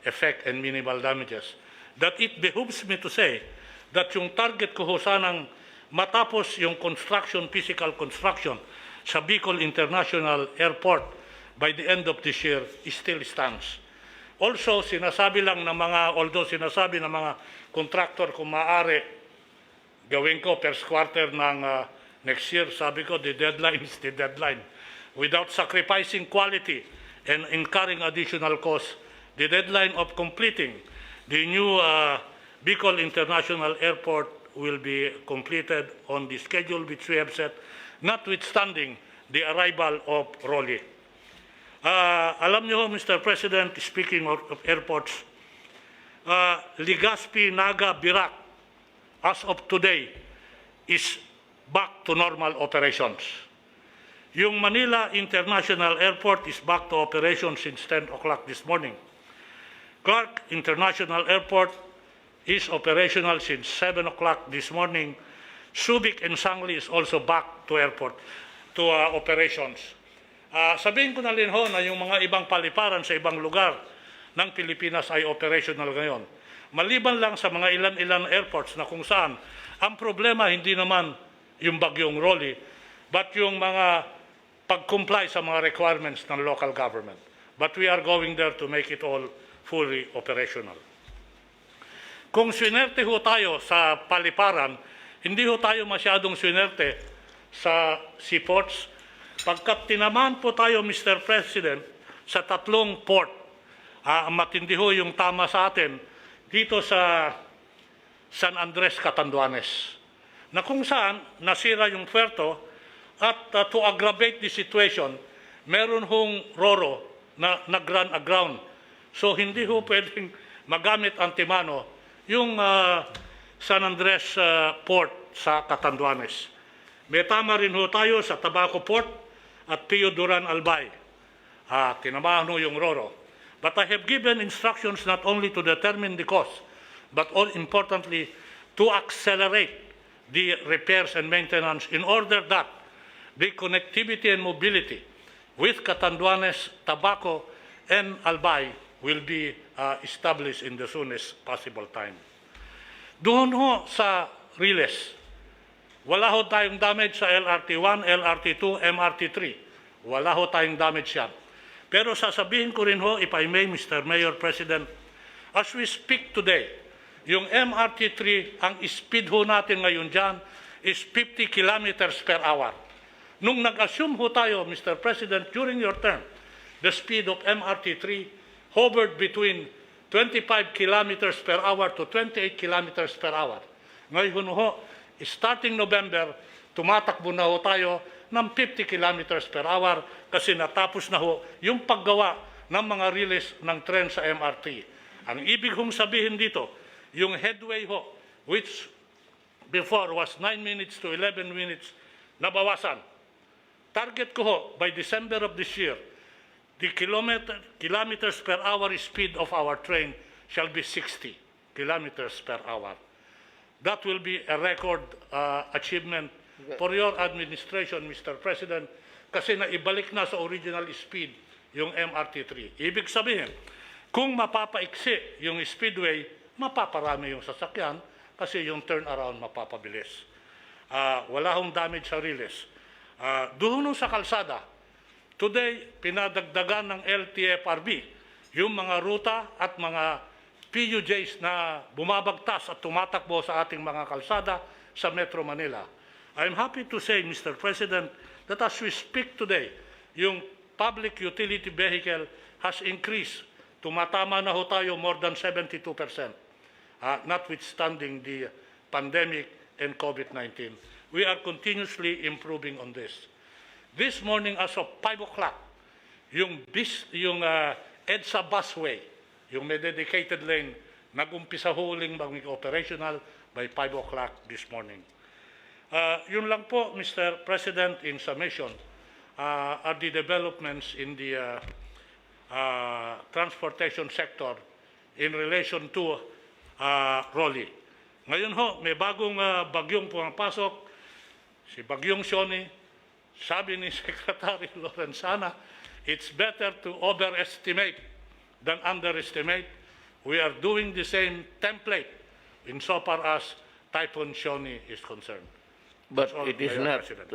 effect and minimal damages. That it behooves me to say that yung target ko sanang matapos yung physical construction sa Bicol International Airport by the end of this year still stands. Also, although sinasabi ng mga contractor kung maaari, gawin ko first quarter ng next year, sabi ko, the deadline is the deadline. Without sacrificing quality and incurring additional costs, the deadline of completing the new Bicol International Airport will be completed on the schedule which we have set, notwithstanding the arrival of Rolly. Alam niyo, Mr. President, speaking of airports, Legazpi, Naga, Birac, as of today, is back to normal operations. Yung Manila International Airport is back to operation since 10 o'clock this morning. Clark International Airport is operational since 7 o'clock this morning. Subic and Sangli is also back to operations. Sabihin ko na rin ho na yung mga ibang paliparan sa ibang lugar ng Pilipinas ay operational ngayon. Maliban lang sa mga ilan-ilan airports na kung saan ang problema hindi naman yung bagyong Rolly, but yung mga pag-comply sa mga requirements ng local government. But we are going there to make it all fully operational. Kung swinerte ho tayo sa paliparan, hindi ho tayo masyadong swinerte sa seaports. Pagkat tinamaan po tayo, Mr. President, sa 3 port, matindi ho yung tama sa atin dito sa San Andres, Catanduanes, na kung saan nasira yung puerto at to aggravate the situation, meron hong roro na nag-run aground. So hindi ho pwedeng magamit antimano yung San Andres Port sa Catanduanes. May tama rin ho tayo sa Tabaco Port at Pio Duran Albay. Tinamahan ho yung roro. But I have given instructions not only to determine the cost, but all importantly, to accelerate the repairs and maintenance in order that the connectivity and mobility with Catanduanes, Tabaco, and Albay will be established in the soonest possible time. Doon ho sa Riles, wala ho tayong damage sa LRT1, LRT2, MRT3. Wala ho tayong damage yan. Pero sasabihin ko rin ho, if I may, Mr. Mayor, President, as we speak today, yung MRT3, ang speed ho natin ngayon dyan is 50 kilometers per hour. Nung nag-assume ho tayo, Mr. President, during your term, the speed of MRT3 hovered between 25 kilometers per hour to 28 kilometers per hour. Ngayon ho, starting November, tumatakbo na ho tayo ng 50 kilometers per hour kasi natapos na ho yung paggawa ng mga release ng tren sa MRT. Ang ibig hong sabihin dito, yung headway ho, which before was 9 minutes to 11 minutes, nabawasan. Target ko ho, by December of this year, the kilometers per hour speed of our train shall be 60 kilometers per hour. That will be a record achievement for your administration, Mr. President, kasi naibalik na sa original speed yung MRT3. Ibig sabihin, kung mapapaiksi yung speedway, mapaparami yung sasakyan kasi yung turnaround mapapabilis. Wala hong damage sa Riles. Doon sa kalsada, today, pinadagdagan ng LTFRB yung mga ruta at mga PUJs na bumabagtas at tumatakbo sa ating mga kalsada sa Metro Manila. I'm happy to say, Mr. President, that as we speak today, yung public utility vehicle has increased. Tumatama na ho tayo more than 72%, notwithstanding the pandemic and COVID-19. We are continuously improving on this. This morning, as of 5 o'clock, yung EDSA busway, yung may dedicated lane, nag-umpisa huling maging operational by 5 o'clock this morning. Yun lang po, Mr. President, in summation, are the developments in the transportation sector in relation to Rolly. Ngayon ho, may bagong bagyong pumapasok, si Bagyong Sioni. Sabi ni Secretary Lorenzana, it's better to overestimate than underestimate. We are doing the same template insofar as Typhoon Shoni is concerned. But That's all, it is Mayor not. President.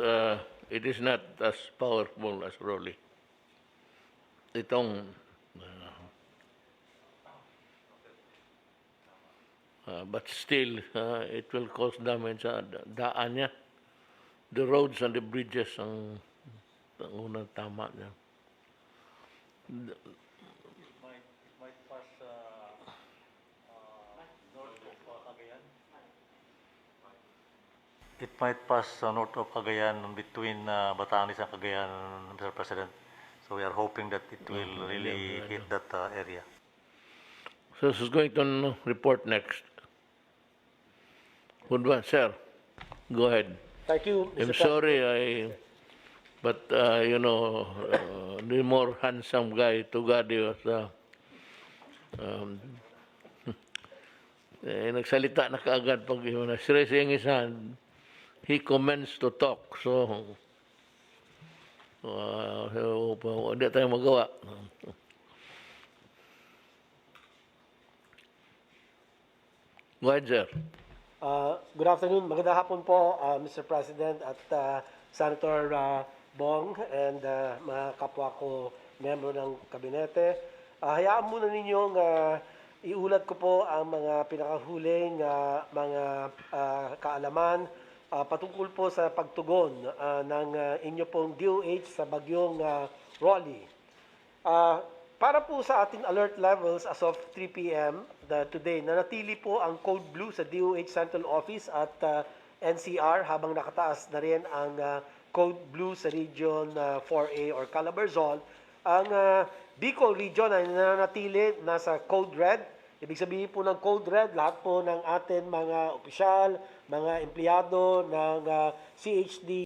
It is not as powerful as Rolly. Itong but still, it will cause damage sa daan niya. The roads and the bridges ang unang tama niya. Might pass north of Cagayan. It might pass north of Cagayan between Batanes and Cagayan, Mr. President. So we are hoping that it will really hit that area. So who's going to report next? Sir, go ahead. Thank you, Mr. I'm sorry, but the more handsome guy, Tugadi was, nagsalita na kaagad pag na-stressing his hand, he commenced to talk, so hindi tayo magawa. Go ahead, sir. Good afternoon. Magandang hapon po, Mr. President at Senator Bong and mga kapwa ko membro ng kabinete. Hayaan muna ninyong iulat ko po ang mga pinakahuling mga kaalaman patungkol po sa pagtugon ng inyo pong DOH sa bagyong Rolly. Para po sa ating alert levels as of 3 p.m. Today, nanatili po ang Code Blue sa DOH Central Office at NCR habang nakataas na rin ang Code Blue sa Region 4A or Calabarzon. Ang Bicol Region ay nananatili nasa Code Red. Ibig sabihin po ng Code Red, lahat po ng atin mga opisyal, mga empleyado ng CHD.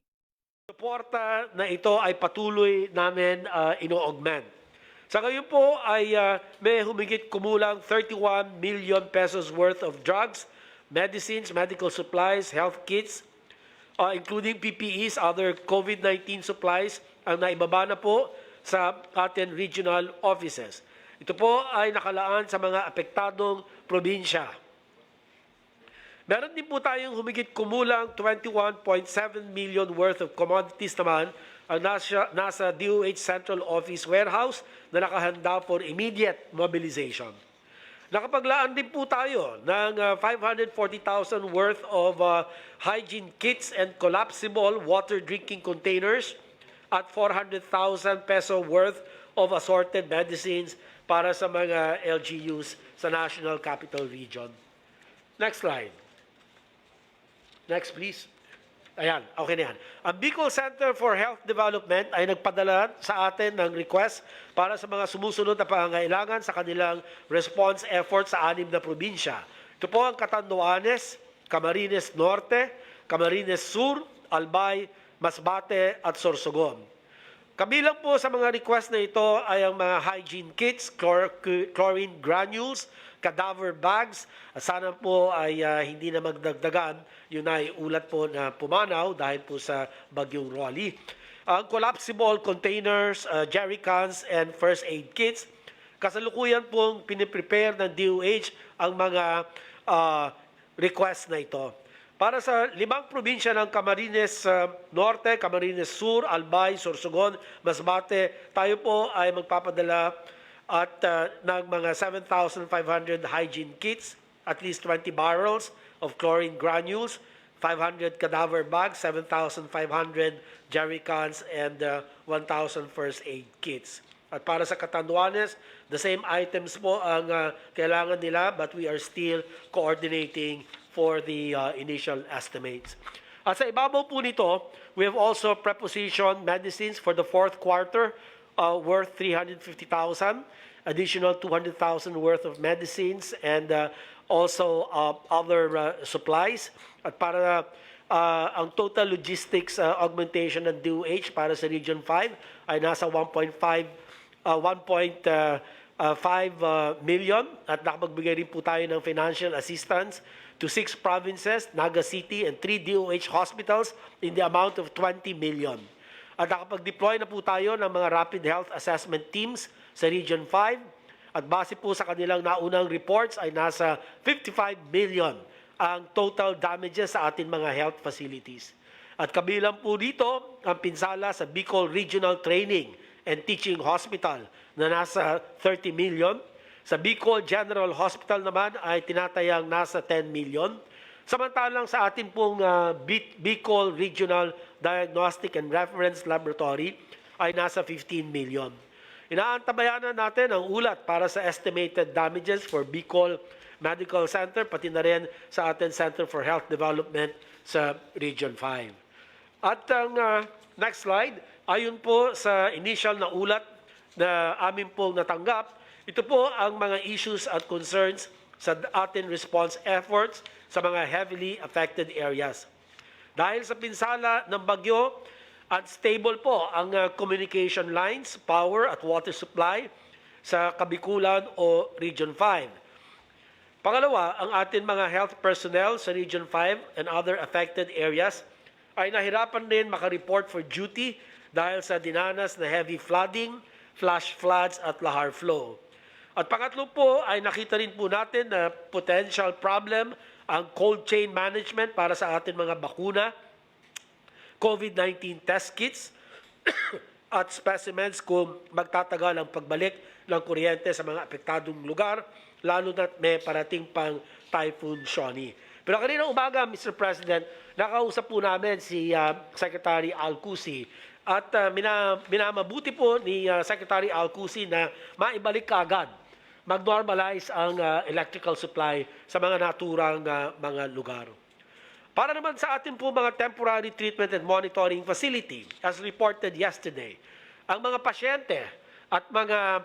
Suporta na ito ay patuloy namin ino-augment. Sa ngayon po ay may humigit kumulang 31 million pesos worth of drugs, medicines, medical supplies, health kits, including PPEs, other COVID-19 supplies, ang naibaba na po sa ating regional offices. Ito po ay nakalaan sa mga apektadong probinsya. Meron din po tayong humigit kumulang 21.7 million worth of commodities naman ang nasa DOH Central Office Warehouse na nakahanda for immediate mobilization. Nakapaglaan din po tayo ng 540,000 worth of hygiene kits and collapsible water drinking containers at 400,000 peso worth of assorted medicines para sa mga LGUs sa National Capital Region. Next slide. Next, please. Ayan, okay na yan. Ang Bicol Center for Health Development ay nagpadala sa atin ng request para sa mga sumusunod na pangangailangan sa kanilang response effort sa 6 na probinsya. Ito po ang Catanduanes, Camarines Norte, Camarines Sur, Albay, Masbate at Sorsogon. Kabilang po sa mga request na ito ay ang mga hygiene kits, chlorine granules, cadaver bags. Sana po ay hindi na magdagdagan. Yun ay ulat po na pumanaw dahil po sa bagyong Rolly. Ang collapsible containers, jerrycans, and first aid kits. Kasalukuyan pong piniprepare ng DOH ang mga request na ito. Para sa 5 probinsya ng Camarines Norte, Camarines Sur, Albay, Sorsogon, Masbate, tayo po ay magpapadala at ng mga 7,500 hygiene kits, at least 20 barrels of chlorine granules, 500 cadaver bags, 7,500 jerrycans, and 1,000 first aid kits. At para sa Catanduanes, the same items po ang kailangan nila, but we are still coordinating for the initial estimates. At sa ibabaw po nito, we have also preposition medicines for the 4th quarter worth 350,000, additional 200,000 worth of medicines, and also other supplies. At para ang total logistics augmentation ng DOH para sa Region 5 ay nasa 1.5 million, at nakapagbigay rin po tayo ng financial assistance to 6 provinces, Naga City, and 3 DOH hospitals in the amount of 20 million. At nakapag-deploy na po tayo ng mga rapid health assessment teams sa Region 5 At base po sa kanilang naunang reports ay nasa 55 million ang total damages sa ating mga health facilities. At kabilang po dito ang pinsala sa Bicol Regional Training and Teaching Hospital na nasa 30 million. Sa Bicol General Hospital naman ay tinatayang nasa 10 million. Samantalang sa ating pong Bicol Regional Diagnostic and Reference Laboratory ay nasa 15 million. Inaantabayanan natin ang ulat para sa estimated damages for Bicol Medical Center, pati na rin sa ating Center for Health Development sa Region 5. At ang next slide, ayon po sa initial na ulat na amin pong natanggap, ito po ang mga issues at concerns sa ating response efforts sa mga heavily affected areas. Dahil sa pinsala ng bagyo, unstable po ang communication lines, power at water supply sa Kabikulan o Region 5. Pangalawa, ang ating mga health personnel sa Region 5 and other affected areas ay nahirapan din makareport for duty dahil sa dinanas na heavy flooding, flash floods at lahar flow. At pangatlo po ay nakita rin po natin na potential problem ang cold chain management para sa ating mga bakuna, COVID-19 test kits at specimens kung magtatagal ang pagbalik ng kuryente sa mga apektadong lugar, lalo na may parating pang Typhoon Rolly. Pero kanina umaga, Mr. President, nakausap po namin si Secretary Alcusi at minamabuti po ni Secretary Alcusi na maibalik kaagad, mag-normalize ang electrical supply sa mga naturang mga lugar. Para naman sa ating po mga temporary treatment and monitoring facility, as reported yesterday, ang mga pasyente at mga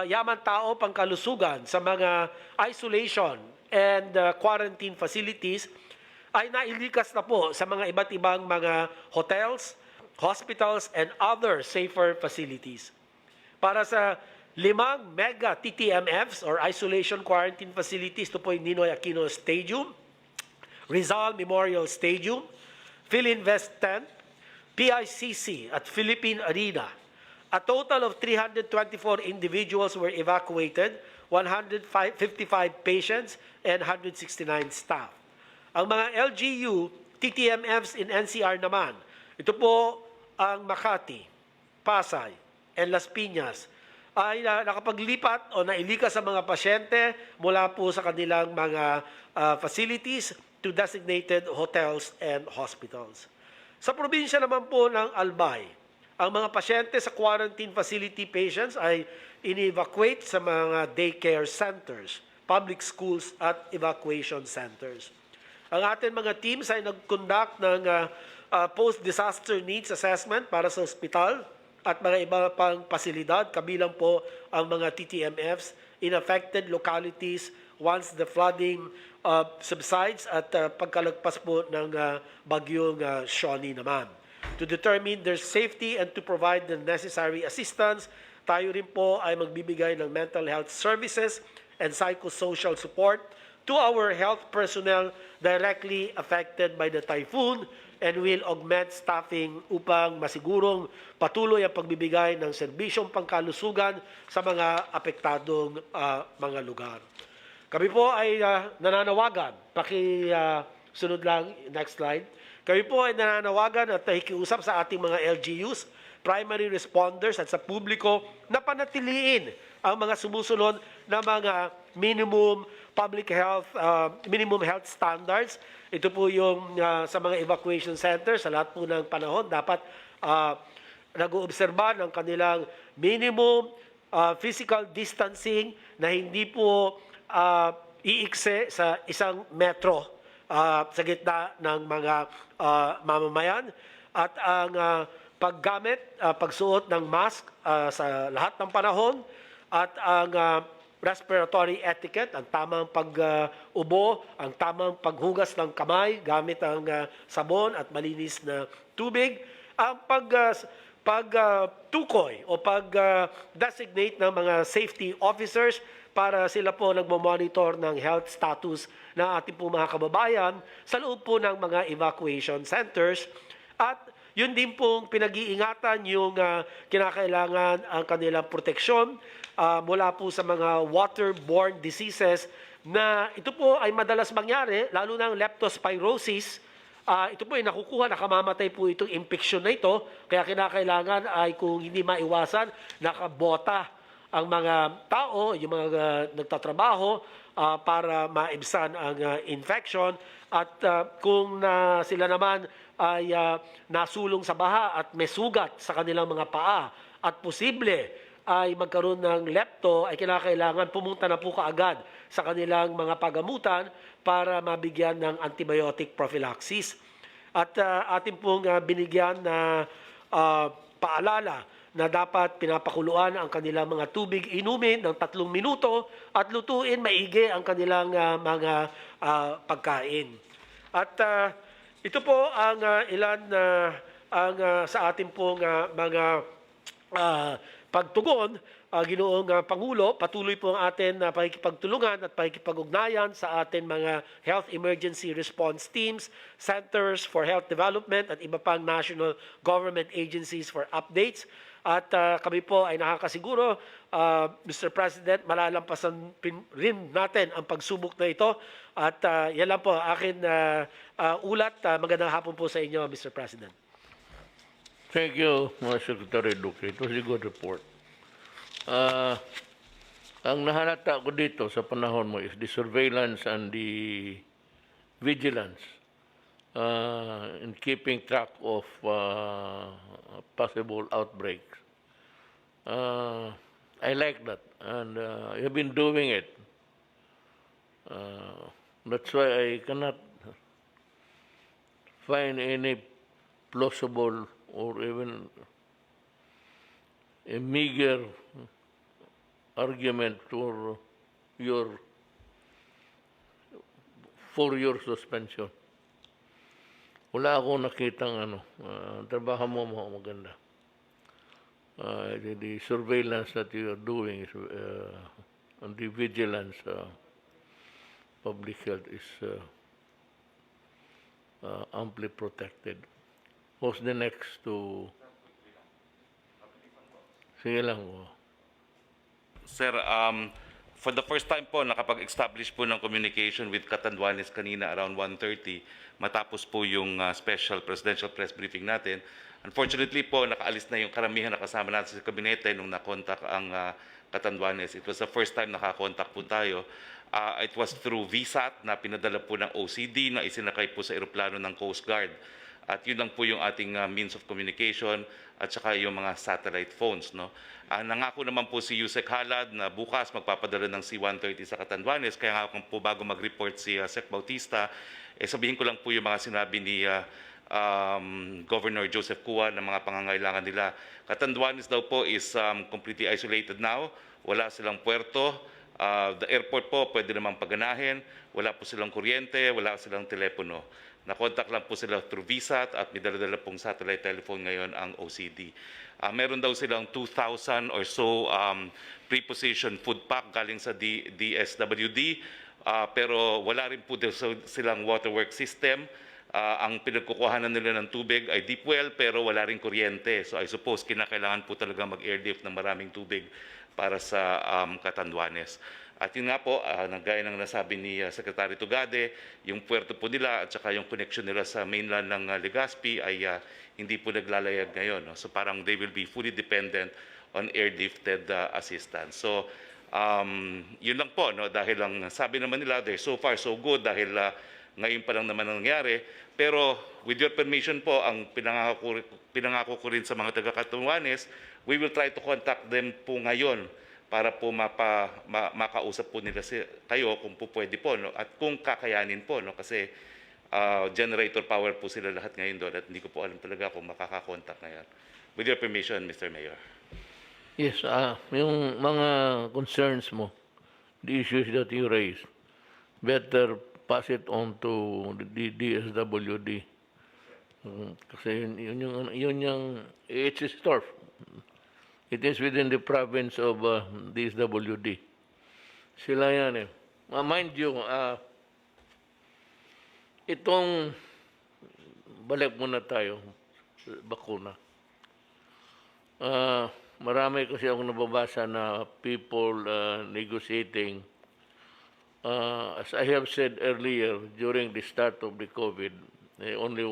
yaman tao pangkalusugan sa mga isolation and quarantine facilities ay nailikas na po sa mga iba't ibang mga hotels, hospitals, and other safer facilities. Para sa 5 mega TTMFs or isolation quarantine facilities, ito po yung Ninoy Aquino Stadium, Rizal Memorial Stadium, Philinvest 10, PICC at Philippine Arena. A total of 324 individuals were evacuated, 155 patients, and 169 staff. Ang mga LGU, TTMFs in NCR naman, ito po ang Makati, Pasay, and Las Piñas, ay nakapaglipat o nailikas sa mga pasyente mula po sa kanilang mga facilities to designated hotels and hospitals. Sa probinsya naman po ng Albay, ang mga pasyente sa quarantine facility patients ay in-evacuate sa mga daycare centers, public schools at evacuation centers. Ang ating mga teams ay nag-conduct ng post-disaster needs assessment para sa ospital at mga iba pang pasilidad, kabilang po ang mga TTMFs in affected localities once the flooding subsides at pagkalagpas po ng bagyong Rolly naman. To determine their safety and to provide the necessary assistance, tayo rin po ay magbibigay ng mental health services and psychosocial support to our health personnel directly affected by the typhoon and will augment staffing upang masigurong patuloy ang pagbibigay ng serbisyong pangkalusugan sa mga apektadong mga lugar. Kami po ay nananawagan, sunod lang, next slide. Kami po ay nananawagan at nakikiusap sa ating mga LGUs, primary responders at sa publiko na panatiliin ang mga sumusunod na mga minimum public health, minimum health standards. Ito po yung sa mga evacuation centers, sa lahat po ng panahon, dapat nag-oobserba ng kanilang minimum physical distancing na hindi po iikse sa 1 metro sa gitna ng mga mamamayan at ang paggamit, pagsuot ng mask sa lahat ng panahon at ang respiratory etiquette, ang tamang pag-ubo, ang tamang paghugas ng kamay gamit ang sabon at malinis na tubig, ang pagtukoy o pag-designate ng mga safety officers para sila po nagmo-monitor ng health status ng ating po mga kababayan sa loob po ng mga evacuation centers at yun din pong pinag-iingatan yung kinakailangan ang kanilang proteksyon mula po sa mga waterborne diseases na ito po ay madalas mangyari, lalo ng leptospirosis. Ito po ay nakukuha, nakamamatay po itong infection na ito, kaya kinakailangan ay kung hindi maiwasan, nakabota ang mga tao, yung mga nagtatrabaho para maibsan ang infection. At kung sila naman ay nasulong sa baha at may sugat sa kanilang mga paa at posible ay magkaroon ng lepto, ay kinakailangan pumunta na po kaagad sa kanilang mga pagamutan para mabigyan ng antibiotic prophylaxis. At atin pong binigyan na paalala na dapat pinapakuluan ang kanilang mga tubig inumin ng 3 minuto at lutuin maigi ang kanilang mga pagkain. At ito po ang ilan sa ating pong mga pagtugon. Ginoong Pangulo, patuloy po ang atin na pakikipagtulungan at pakikipag-ugnayan sa atin mga Health Emergency Response Teams, Centers for Health Development at iba pang national government agencies for updates. At kami po ay nakakasiguro, Mr. President, malalampasan rin natin ang pagsubok na ito. At yan lang po akin ulat. Magandang hapon po sa inyo, Mr. President. Thank you, Secretary Duque. It was a good report. Ang nahalata ko dito sa panahon mo is the surveillance and the vigilance in keeping track of possible outbreaks. I like that, and you've been doing it. That's why I cannot find any plausible or even a meager argument for your suspension. Wala akong nakitang trabaho mo maganda. The surveillance that you are doing is, and the vigilance, public health is amply protected. Who's the next to... Sige lang. Sir, for the first time po, nakapag-establish po ng communication with Catanduanes kanina around 1:30, matapos po yung special presidential press briefing natin. Unfortunately po, nakaalis na yung karamihan na kasama natin sa kabinete nung nakontak ang Catanduanes. It was the first time nakakontak po tayo. It was through VSAT na pinadala po ng OCD na isinakay po sa eroplano ng Coast Guard. At yun lang po yung ating means of communication at saka yung mga satellite phones. No? Nangako naman po si Yusek Halad na bukas magpapadala ng C-130 sa Catanduanes. Kaya nga po bago mag-report si Sec Bautista, sabihin ko lang po yung mga sinabi ni Governor Joseph Cua na mga pangangailangan nila. Catanduanes daw po is completely isolated now. Wala silang puerto. The airport po pwede namang paganahin. Wala po silang kuryente, wala silang telepono. Nakontak lang po sila through VSAT at may dala-dala pong satellite telephone ngayon ang OCD. Meron daw silang 2,000 or so pre-positioned food pack galing sa DSWD, pero wala rin po silang waterworks system. Ang pinagkukuhanan nila ng tubig ay deep well pero wala rin kuryente. So I suppose kinakailangan po talaga mag-airlift ng maraming tubig para sa Catanduanes. At yun nga po, gaya ng nasabi ni Secretary Tugade, yung puerto po nila at saka yung connection nila sa mainland ng Legazpi ay hindi po naglalayag ngayon. No? So parang they will be fully dependent on airlifted assistance. So yun lang po, no? Dahil lang sabi naman nila, they're so far so good dahil ngayon pa lang naman nangyari. Pero with your permission po, ang pinangako ko rin sa mga taga-Catanduanes, we will try to contact them po ngayon para po makausap po nila kayo kung po pwede po, no? At kung kakayanin po, no? Kasi generator power po sila lahat ngayon doon at hindi ko po alam talaga kung makakakontak ngayon. With your permission, Mr. Mayor. Yes, yung mga concerns mo, the issues that you raised, better pass it on to the DSWD. Kasi yun yung it's his turf. It is within the province of DSWD. Sila yan eh. Mind you, itong, balik muna tayo, bakuna. Marami kasi akong nababasa na people negotiating. As I have said earlier, during the start of the COVID, they only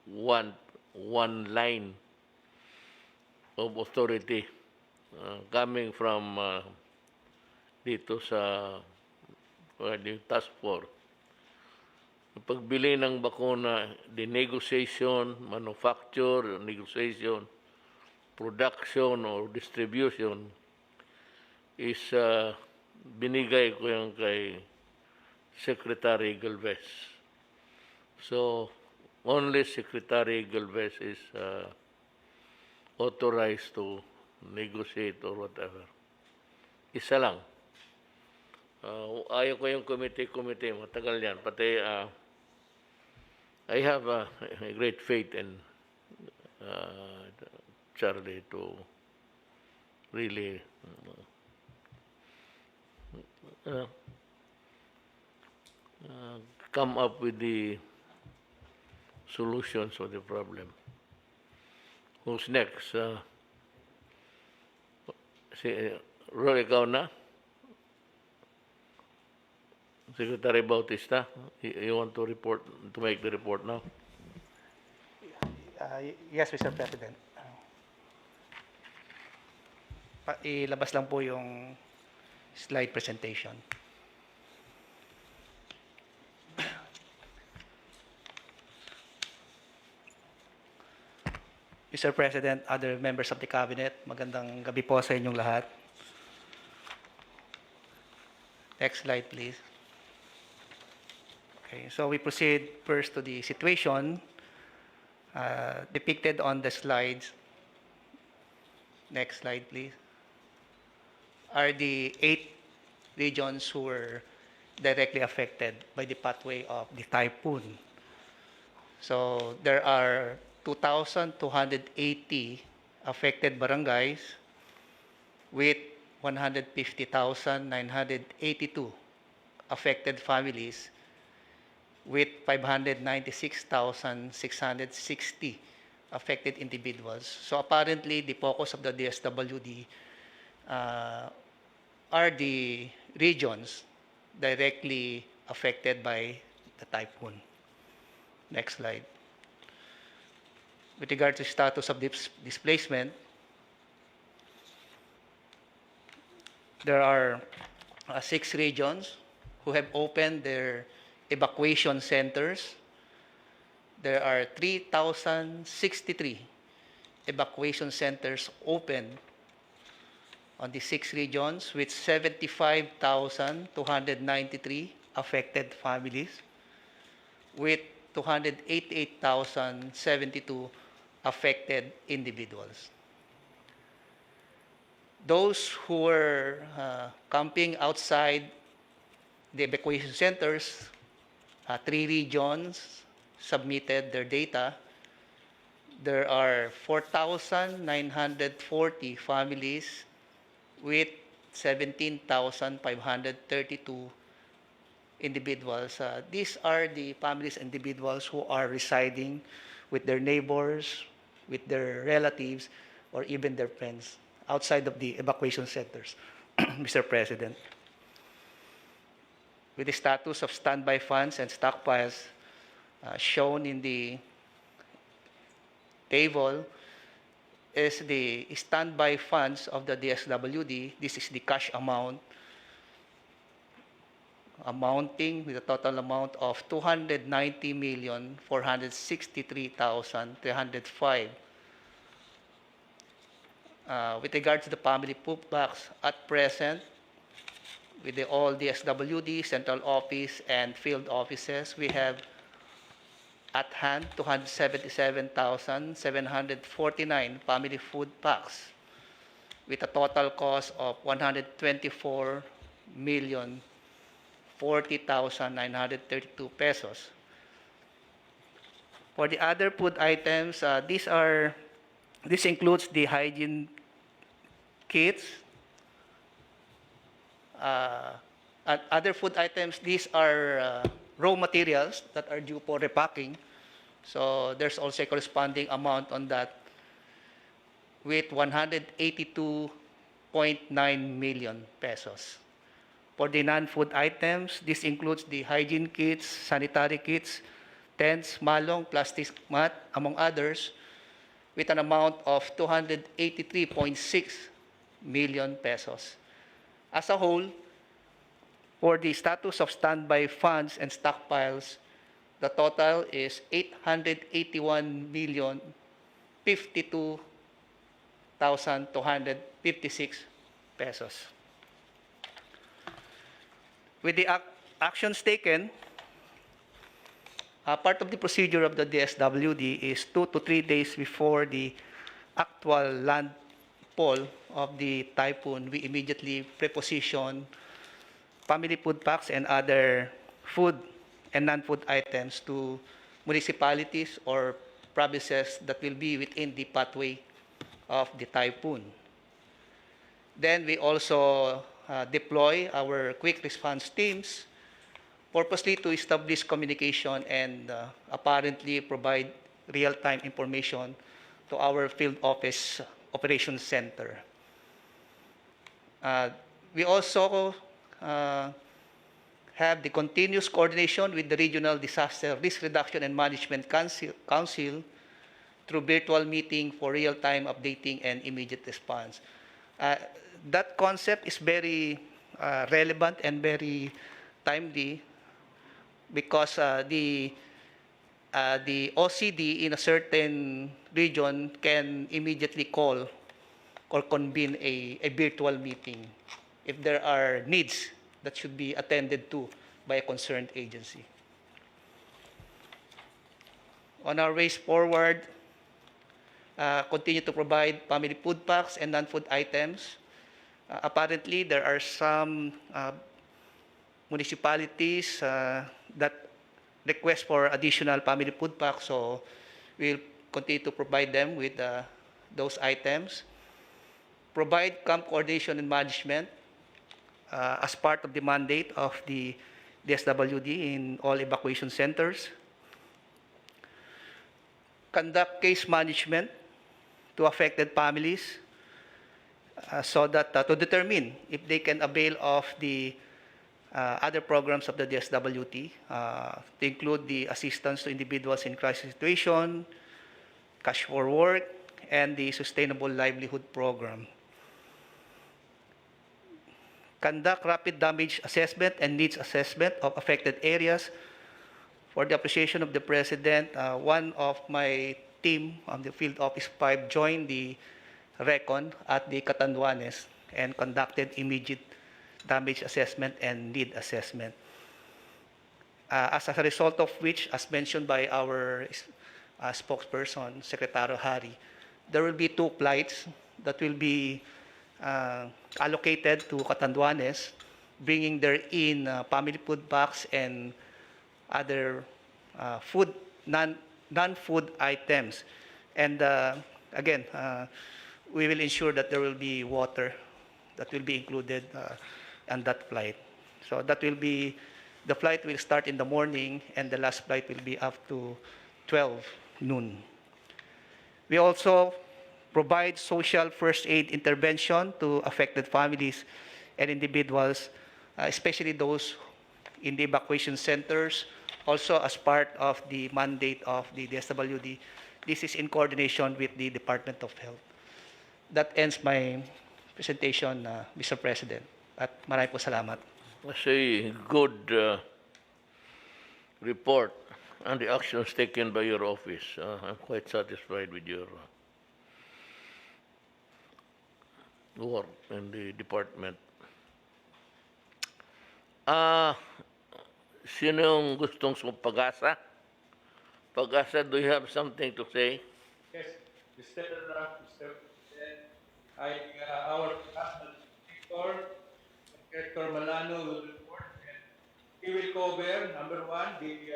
want one line of authority coming from dito sa the task force. Pagbili ng bakuna, the negotiation, manufacture, negotiation, production or distribution is binigay ko yan kay Secretary Galvez. So, only Secretary Galvez is authorized to negotiate or whatever. Isa lang. Ayaw ko yung committee, matagal yan. Pati, I have a great faith in Charlie to really come up with the solutions of the problem. Who's next? Si Roy, ikaw na? Secretary Bautista, you want to report, to make the report now? Yes, Mr. President. Ilabas lang po yung slide presentation. Mr. President, other members of the Cabinet, magandang gabi po sa inyong lahat. Next slide, please. Okay, so we proceed first to the situation depicted on the slides. Next slide, please. Are the 8 regions who were directly affected by the pathway of the typhoon. So there are 2,280 affected barangays with 150,982 affected families with 596,660 affected individuals. So apparently, the focus of the DSWD are the regions directly affected by the typhoon. Next slide. With regard to status of displacement, there are 6 regions who have opened their evacuation centers. There are 3,063 evacuation centers open on the 6 regions with 75,293 affected families with 288,072 affected individuals. Those who were camping outside the evacuation centers, 3 regions submitted their data. There are 4,940 families with 17,532 individuals. These are the families and individuals who are residing with their neighbors, with their relatives, or even their friends outside of the evacuation centers, Mr. President. With the status of standby funds and stockpiles shown in the table is the standby funds of the DSWD. This is the cash amount amounting with a total amount of 290,463,305. With regard to the family poop box, at present, with all DSWD, central office, and field offices, we have at hand 277,749 family food packs with a total cost of 124,040,932 pesos. For the other food items, this includes the hygiene kits. And other food items, these are raw materials that are due for repacking So there's also a corresponding amount on that with 182.9 million pesos. For the non-food items, this includes the hygiene kits, sanitary kits, tents, malong, plastic mat, among others, with an amount of 283.6 million pesos. As a whole, for the status of standby funds and stockpiles, the total is 881 million 52,256 pesos. With the actions taken, part of the procedure of the DSWD is 2 to 3 days before the actual landfall of the typhoon, we immediately preposition family food packs and other food and non-food items to municipalities or provinces that will be within the pathway of the typhoon. Then we also deploy our quick response teams purposely to establish communication and apparently provide real-time information to our field office operations center. We also have the continuous coordination with the Regional Disaster Risk Reduction and Management Council through virtual meeting for real-time updating and immediate response. That concept is very relevant and very timely because the OCD in a certain region can immediately call or convene a virtual meeting if there are needs that should be attended to by a concerned agency. On our ways forward, continue to provide family food packs and non-food items. Apparently, there are some municipalities that request for additional family food packs, so we'll continue to provide them with those items. Provide camp coordination and management as part of the mandate of the DSWD in all evacuation centers. Conduct case management to affected families so that to determine if they can avail of the other programs of the DSWT to include the assistance to individuals in crisis situation, cash for work, and the sustainable livelihood program. Conduct rapid damage assessment and needs assessment of affected areas. For the appreciation of the President, one of my team on the Field Office 5 joined the RECON at the Catanduanes and conducted immediate damage assessment and need assessment. As a result of which, as mentioned by our spokesperson, Secretary Hari, there will be 2 flights that will be allocated to Catanduanes, bringing their in family food packs and other food, non-food items. And again, we will ensure that there will be water that will be included on that flight. So that will be, the flight will start in the morning and the last flight will be up to 12 noon. We also provide social first aid intervention to affected families and individuals, especially those in the evacuation centers, also as part of the mandate of the DSWD. This is in coordination with the Department of Health. That ends my presentation, Mr. President. At maraming po salamat. That's a good report on the actions taken by your office. I'm quite satisfied with your work in the department. Sino yung gustong pag-asa? Pag-asa, do you have something to say? Yes, Mr. President, our national Director Malano will report, and he will cover, number 1, the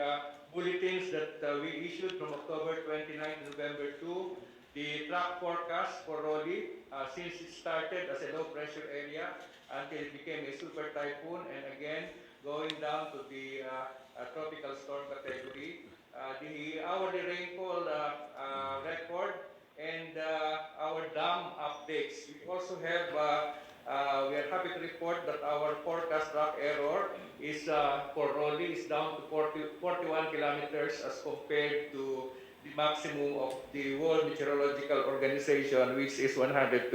bulletins that we issued from October 29 to November 2, the track forecast for Rolly since it started as a low-pressure area until it became a super typhoon, and again, going down to the tropical storm category. the hourly rainfall record, and our dam updates. We also have, we are happy to report that our forecast rock error is for Rolly is down to 41 kilometers as compared to the maximum of the World Meteorological Organization, which is 120.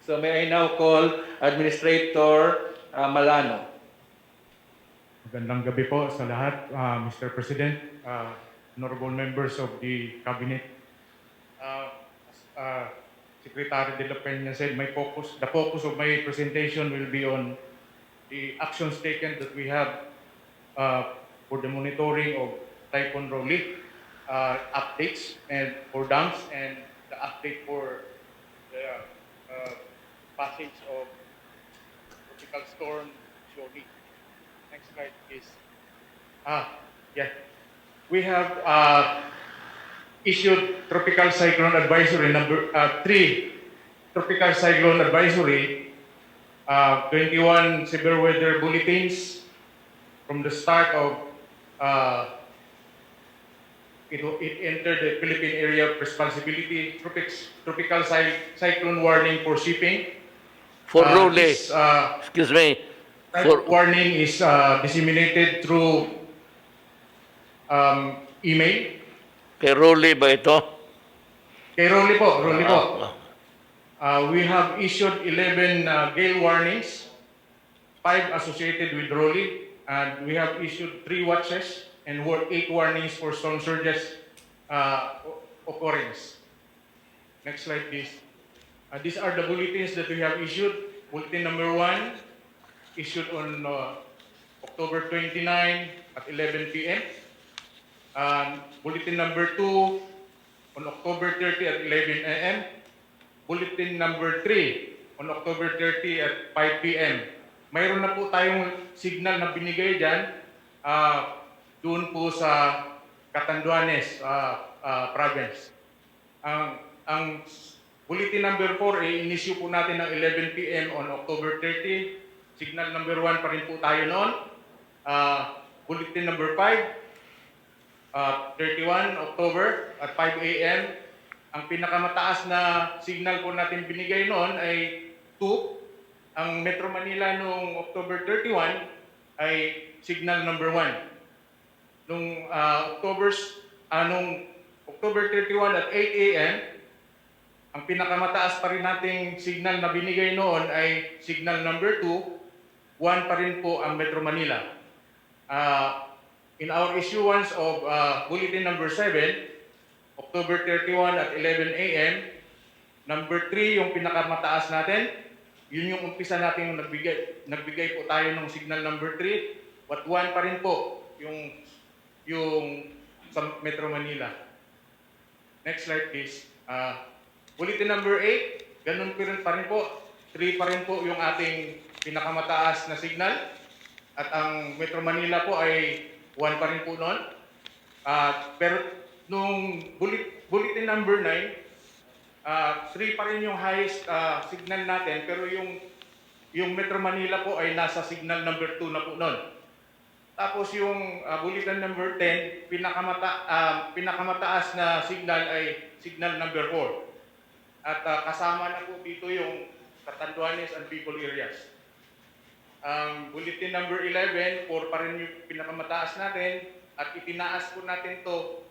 So may I now call Administrator Malano. Magandang gabi po sa lahat, Mr. President, honorable members of the Cabinet. As Secretary De La Peña said, the focus of my presentation will be on the actions taken that we have for the monitoring of Typhoon Rolly, updates and for dams, and the update for the passage of tropical storm Rolly. Next slide, please. Yeah. We have issued tropical cyclone advisory number 3 tropical cyclone advisory, 21 severe weather bulletins from the start of it entered the Philippine area of responsibility. Tropical cyclone warning for shipping. For Rolly, This, excuse me, type warning is disseminated through email. kay Rolly ba ito? Kay Rolly po, Rolly po. Ah, We have issued 11 gale warnings, 5 associated with Rolly, and we have issued 3 watches and 8 warnings for storm surges occurrence. Next slide, please. These are the bulletins that we have issued. Bulletin number 1, issued on October 29 at 11 p.m. Bulletin number 2 on October 30 at 11 a.m. Bulletin number 3 on October 30 at 5 p.m. Mayroon na po tayong signal na binigay dyan doon po sa Catanduanes province. Ang bulletin number 4 ay in-issue po natin ng 11 p.m. on October 30. Signal number 1 pa rin po tayo noon. Bulletin number 5, 31 October at 5 a.m. Ang pinakamataas na signal po natin binigay noon ay 2. Ang Metro Manila noong October 31 ay signal number 1. Nung October 31 at 8 a.m., ang pinakamataas pa rin nating signal na binigay noon ay signal number 2. 1 pa rin po ang Metro Manila. In our issuance of bulletin number 7, October 31 at 11 a.m., number 3 yung pinakamataas natin. Yun yung umpisa natin yung nagbigay po tayo ng signal number 3. But 1 pa rin po yung sa Metro Manila. Next slide, please. Bulletin number 8, ganun pa rin po. 3 pa rin po yung ating pinakamataas na signal. At ang Metro Manila po ay 1 pa rin po noon. Pero nung bulletin number 9, 3 pa rin yung highest signal natin, pero yung Metro Manila po ay nasa signal number 2 na po noon. Tapos yung bulletin number 10, pinakamataas na signal ay signal number 4. At kasama na po dito yung Catanduanes and Bicol areas. Bulletin number 11, 4 pa rin yung pinakamataas natin, at itinaas po natin to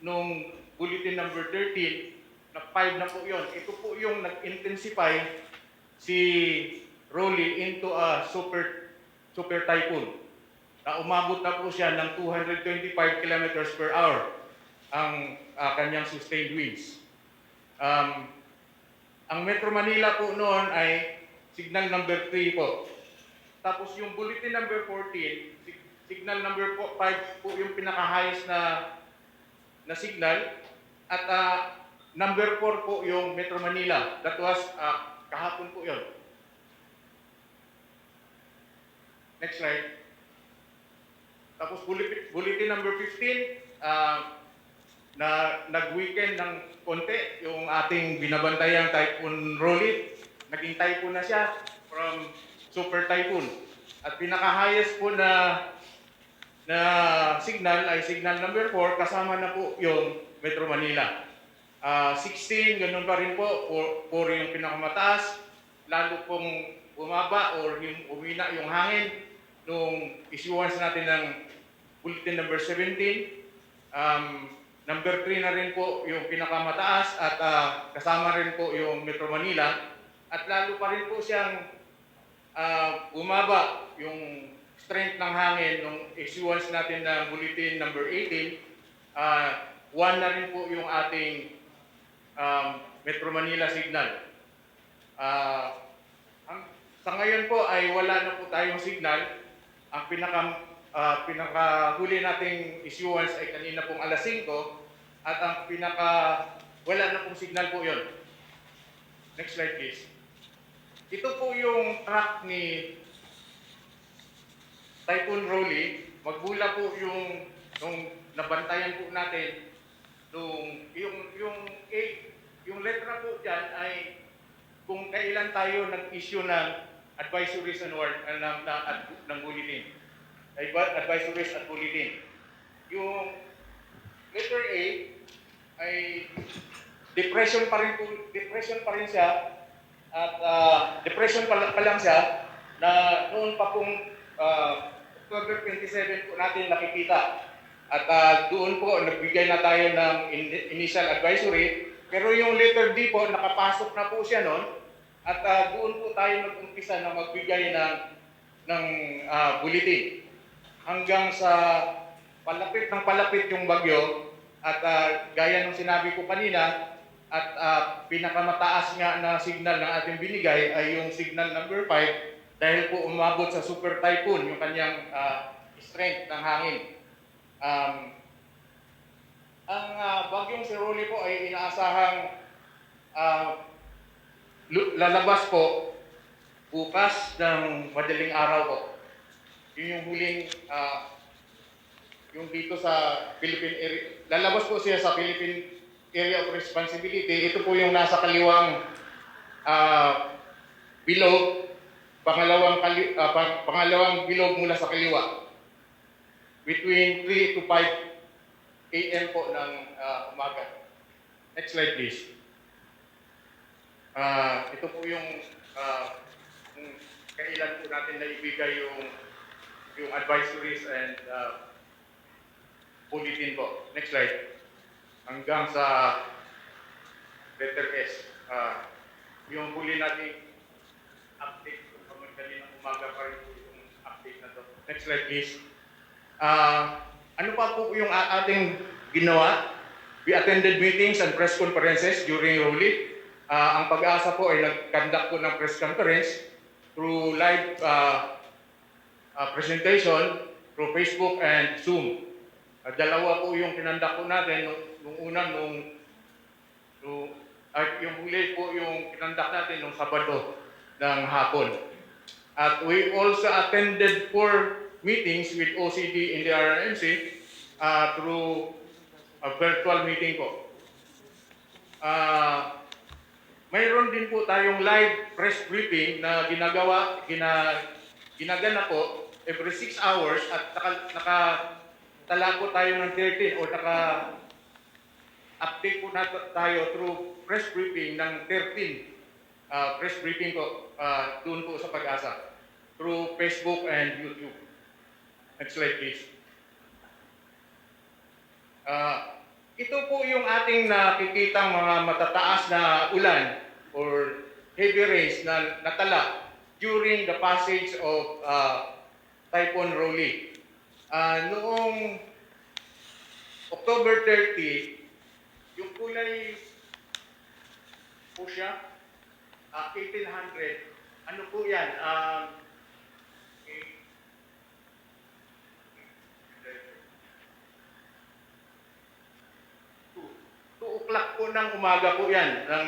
nung bulletin number 13, na 5 na po yun. Ito po yung nag-intensify si Rolly into a super typhoon. Umabot na po siya ng 225 kilometers per hour ang kanyang sustained winds. Ang Metro Manila po noon ay signal number 3 po. Tapos yung bulletin number 14, signal number 5 po yung pinaka-highest na signal. At number 4 po yung Metro Manila. That was kahapon po yun. Next slide. Tapos bulletin number 15, na nag-weekend ng konti yung ating binabantayang Typhoon Rolly. Naging typhoon na siya from Super Typhoon. At pinaka-highest po na signal ay signal number 4, kasama na po yung Metro Manila. 16, ganun pa rin po, 4 yung pinakamataas, lalo pong bumaba or yung umina yung hangin nung issuance natin ng bulletin number 17. Number 3 na rin po yung pinakamataas at kasama rin po yung Metro Manila. At lalo pa rin po siyang bumaba yung strength ng hangin nung issuance natin ng bulletin number 18. 1 na rin po yung ating Metro Manila signal. Sa ngayon po ay wala na po tayong signal. Ang pinakahuli nating issuance ay kanina pong alas 5 at ang wala na pong signal po yon. Next slide please. Ito po yung track ni Typhoon Rolly. Magmula po nung nabantayan po natin yung letra po dyan ay kung kailan tayo nag-issue ng advisories and ng bulletin. Advisories at bulletin. Yung letter A ay depression pa rin siya at depression pa lang siya na noon pa pong October 27 po natin nakikita. At doon po, nagbigay na tayo ng initial advisory. Pero yung letter D po, nakapasok na po siya noon. At doon po tayo nag-umpisa na magbigay ng bulletin. Hanggang sa palapit yung bagyo. At gaya ng sinabi ko kanina, at pinakamataas nga na signal ng ating binigay ay yung signal number 5 dahil po umabot sa super typhoon yung kanyang strength ng hangin. Ang bagyong si Rolly po ay inaasahang lalabas po bukas ng madaling araw po. Yun yung huling yung dito sa Philippine area. Lalabas po siya sa Philippine Area of Responsibility. Ito po yung nasa kaliwang bilog, pangalawang bilog mula sa kaliwa. Between 3 to 5 a.m. po ng umaga. Next slide please. Ito po yung kailan po natin naibigay yung advisories and bulletin po. Next slide. Hanggang sa letter S. Yung huli natin update po pagmadali ng umaga pa rin po yung update na to. Next slide please. Ano pa po yung ating ginawa? We attended meetings and press conferences during Rolly. Ang Pag-asa po ay nag-conduct po ng press conference through live presentation through Facebook and Zoom. Dalawa po yung kinandak po natin yung huli po yung kinandak natin nung Sabado ng hapon. At we also attended 4 meetings with OCD in the RRMC through a virtual meeting po. Mayroon din po tayong live press briefing na ginagana po every 6 hours at nakatala po tayo ng 13 o update po tayo through press briefing ng 13 press briefing po doon po sa Pag-asa through Facebook and YouTube. Next slide please. Ito po yung ating nakikitang mga matataas na ulan or heavy rains na natala during the passage of Typhoon Rolly. Noong October 30, yung kulay po siya, 1800. Ano po yan? 2 o'clock po ng umaga po yan ng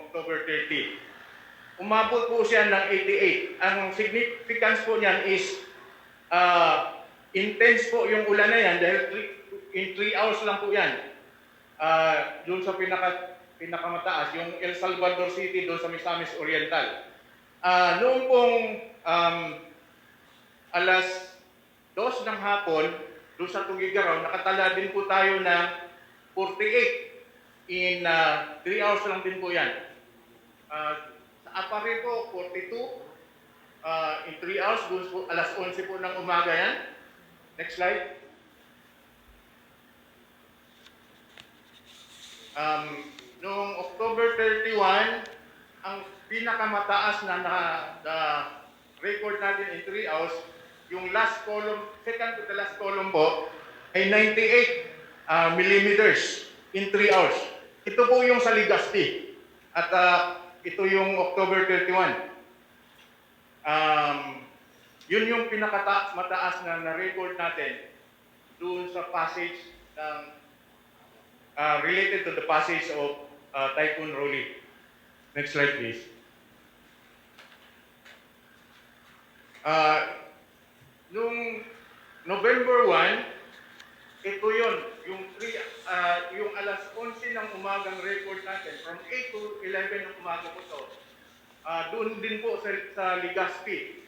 October 30. Umabot po siya ng 88. Ang significance po niyan is intense po yung ulan na yan dahil in 3 hours lang po yan. Doon sa pinakamataas, yung El Salvador City doon sa Misamis Oriental. Noong pong alas 2 ng hapon, doon sa Tugigaraw, nakatala din po tayo ng 48 in 3 hours lang din po yan. Sa Apare po, 42 in 3 hours, doon po, alas 11 po ng umaga yan. Next slide. Noong October 31, ang pinakamataas na record natin in 3 hours, yung last column, second to the last column po, ay 98 millimeters in 3 hours. Ito po yung sa Legazpi. At ito yung October 31. Yun yung pinakamataas na na-record natin doon sa passage ng related to the passage of Typhoon Rolly. Next slide, please. Nung November 1, ito yun, yung alas 11 ng umagang record natin, from 8 to 11 ng umaga po ito. Doon din po sa Legazpi,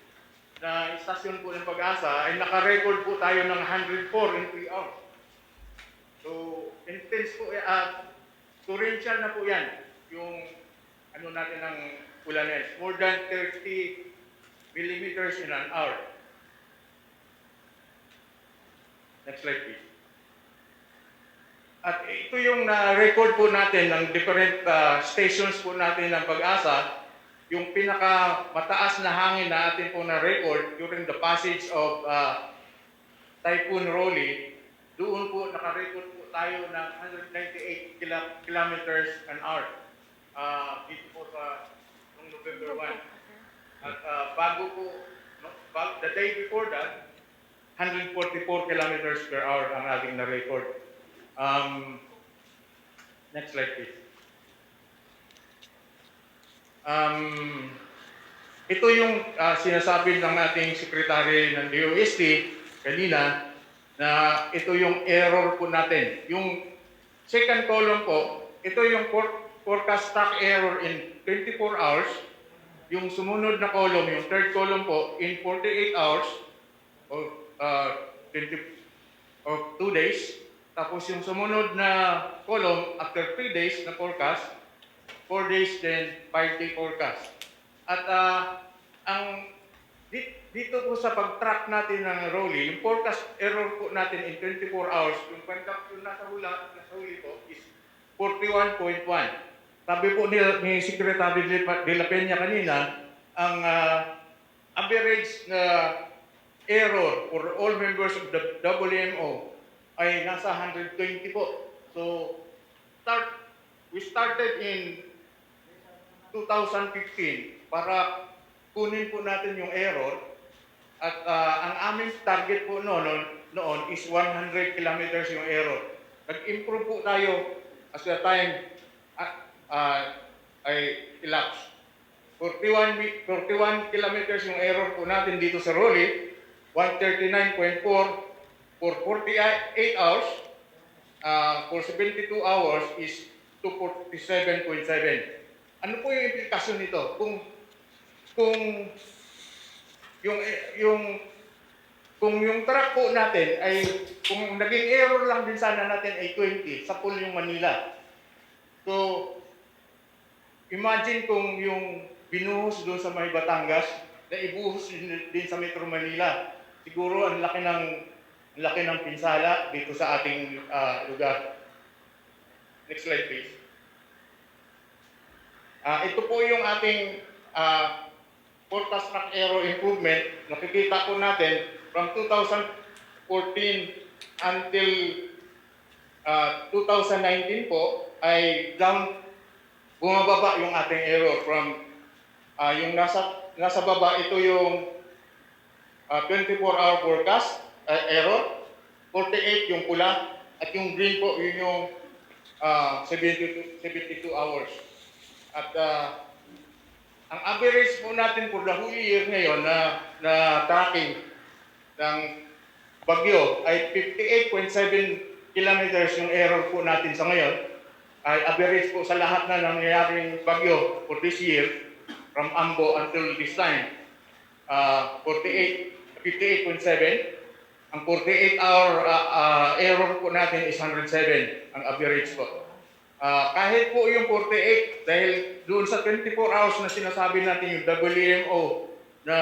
na istasyon po ng Pag-asa, ay naka-record po tayo ng 104 in 3 hours. So, intense po, torrential na po yan, yung ano natin ng ulan na yan. More than 30 millimeters in an hour. Next slide, please. At ito yung na-record po natin ng different stations po natin ng Pag-asa, yung pinakamataas na hangin na atin po na-record during the passage of Typhoon Rolly, doon po naka-record po tayo ng 198 kilometers an hour dito po sa November 1. At bago po, the day before that, 144 kilometers per hour ang ating na-record. Next slide, please. Ito yung sinasabi ng ating Secretary ng DOST kanina, na ito yung error po natin. Yung second column po, ito yung forecast stock error in 24 hours. Yung sumunod na column, yung third column po, in 48 hours or 2 days. Tapos yung sumunod na column, after 3 days na forecast, 4 days, then 5-day forecast. At dito po sa pag-track natin ng Rolly, yung forecast error po natin in 24 hours, yung nasa huli po is 41.1. Sabi po ni Secretary de la Peña kanina, ang average na error for all members of the WMO ay nasa 120 po. So, we started in 2015 para kunin po natin yung error at ang aming target po noon is 100 kilometers yung error. Nag-improve po tayo as the time ay elapsed. 41 kilometers yung error po natin dito sa Rolly, 139.4 for 48 hours, for 72 hours is 247.7. Ano po yung implikasyon nito? Kung yung track po natin ay, kung naging error lang din sana natin ay 20, sa pool yung Manila. So, imagine kung yung binuhos doon sa may Batangas, na ibuhos din sa Metro Manila. Siguro ang laki ng pinsala dito sa ating lugar. Next slide, please. Ito po yung ating forecast track error improvement. Nakikita po natin from 2014 until 2019 po ay bumababa yung ating error from yung nasa baba, ito yung 24-hour forecast error, 48 yung pula, at yung green po yun yung 72 hours. At ang average po natin for the whole year ngayon na tracking ng bagyo ay 58.7 kilometers yung error po natin sa ngayon. Ay average po sa lahat na nangyayaring bagyo for this year from Ambo until this time, 58.7. Ang 48-hour error po natin is 107, ang average po. Kahit po yung 48, dahil doon sa 24 hours na sinasabi natin yung WMO na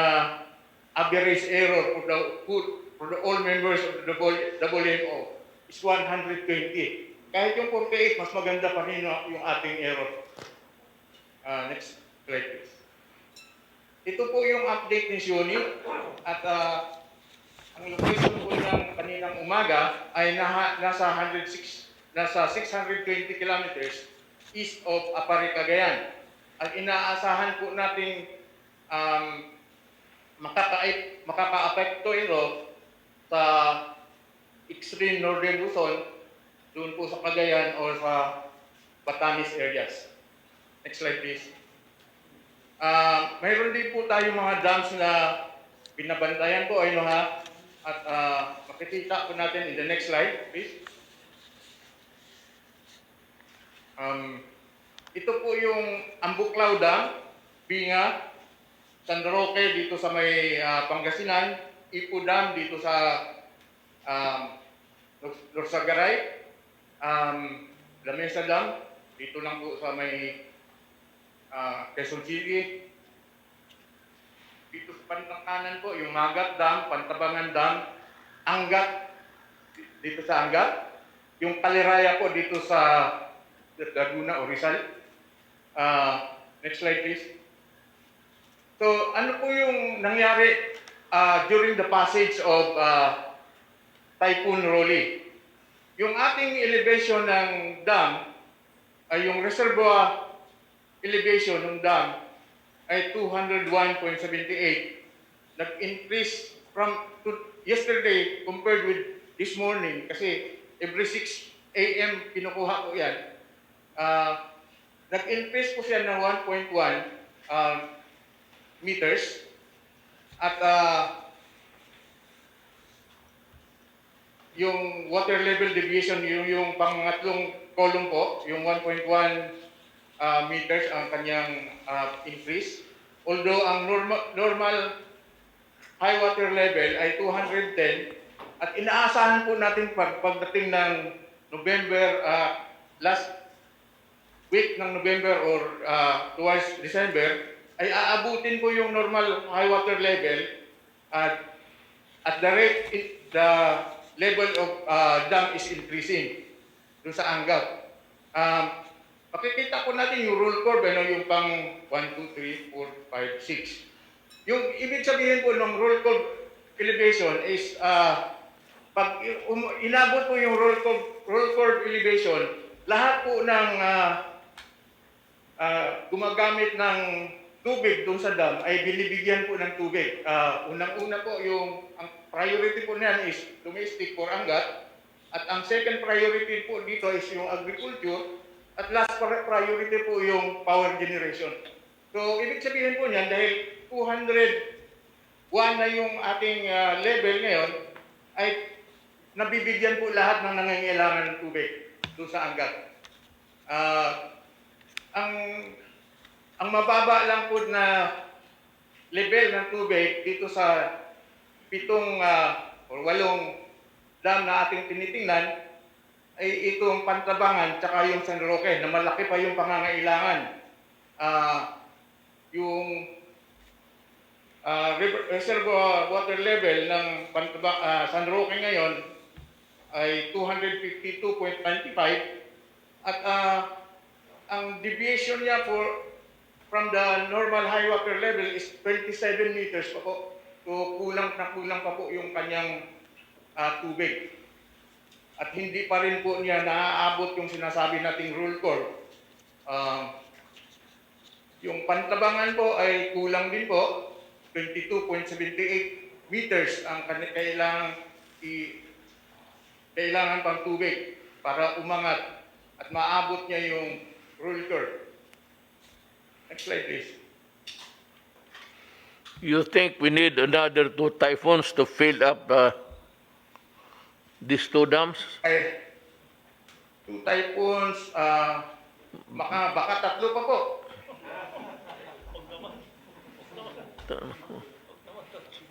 average error for the all members of the WMO is 120. Kahit yung 48, mas maganda pa rin yung ating error. Next slide please. Ito po yung update ni Shoni at ang location po ng kaninang umaga ay nasa 620 kilometers east of Apari, Cagayan. At inaasahan po nating makaka-apekto ito sa extreme northern Luzon, doon po sa Cagayan or sa Batanes areas. Next slide please. Mayroon din po tayo mga dams na binabantayan po, ayun ha. At makikita po natin in the next slide, please. Ito po yung Ambuklaw Dam, Binga, San Roque dito sa may Pangasinan, Ipo Dam dito sa Lorsagaray, Lamesa Dam dito lang po sa may Quezon City. Dito sa pantang kanan po, yung Magat Dam, Pantabangan Dam, Angat, dito sa Angat. Yung Kaliraya po dito sa Laguna o Rizal. Next slide please. So, ano po yung nangyari during the passage of Typhoon Rolly? Yung ating elevation ng dam, ay yung reservoir elevation ng dam ay 201.78. Nag-increase from yesterday compared with this morning kasi every 6 a.m. kinukuha ko yan. Nag-increase po siya ng 1.1 meters at yung water level deviation, yung pangatlong column po, yung 1.1 meters ang kanyang increase. Although ang normal high water level ay 210 at inaasahan po natin pagdating ng November, last week ng November or towards December, ay aabutin po yung normal high water level at the rate the level of dam is increasing doon sa Angat. Makikita po natin yung rule curve, yung pang 1, 2, 3, 4, 5, 6. Yung ibig sabihin po ng rule curve elevation is pag inabot po yung rule curve elevation, lahat po ng gumagamit ng tubig doon sa dam ay binibigyan po ng tubig. Unang-una po ang priority po niyan is domestic for Angat at ang second priority po dito is yung agriculture at last priority po yung power generation. So ibig sabihin po niyan dahil 201 na yung ating level ngayon ay nabibigyan po lahat ng nangangailangan ng tubig doon sa Angat. Ang mababa lang po na level ng tubig dito sa 7 o 8 dam na ating tinitingnan ay itong Pantabangan tsaka yung San Roque na malaki pa yung pangangailangan. Yung reservoir water level ng San Roque ngayon ay 252.95 at ang deviation niya from the normal high water level is 27 meters pa po. So kulang pa po yung kanyang tubig. At hindi pa rin po niya naaabot yung sinasabi nating rule curve. Yung Pantabangan po ay kulang din po, 22.78 meters ang kailangan pang tubig para umangat at maabot niya yung rule curve. Next slide please. You think we need another 2 typhoons to fill up these 2 dams? Ay, 2 typhoons, baka 3 pa po.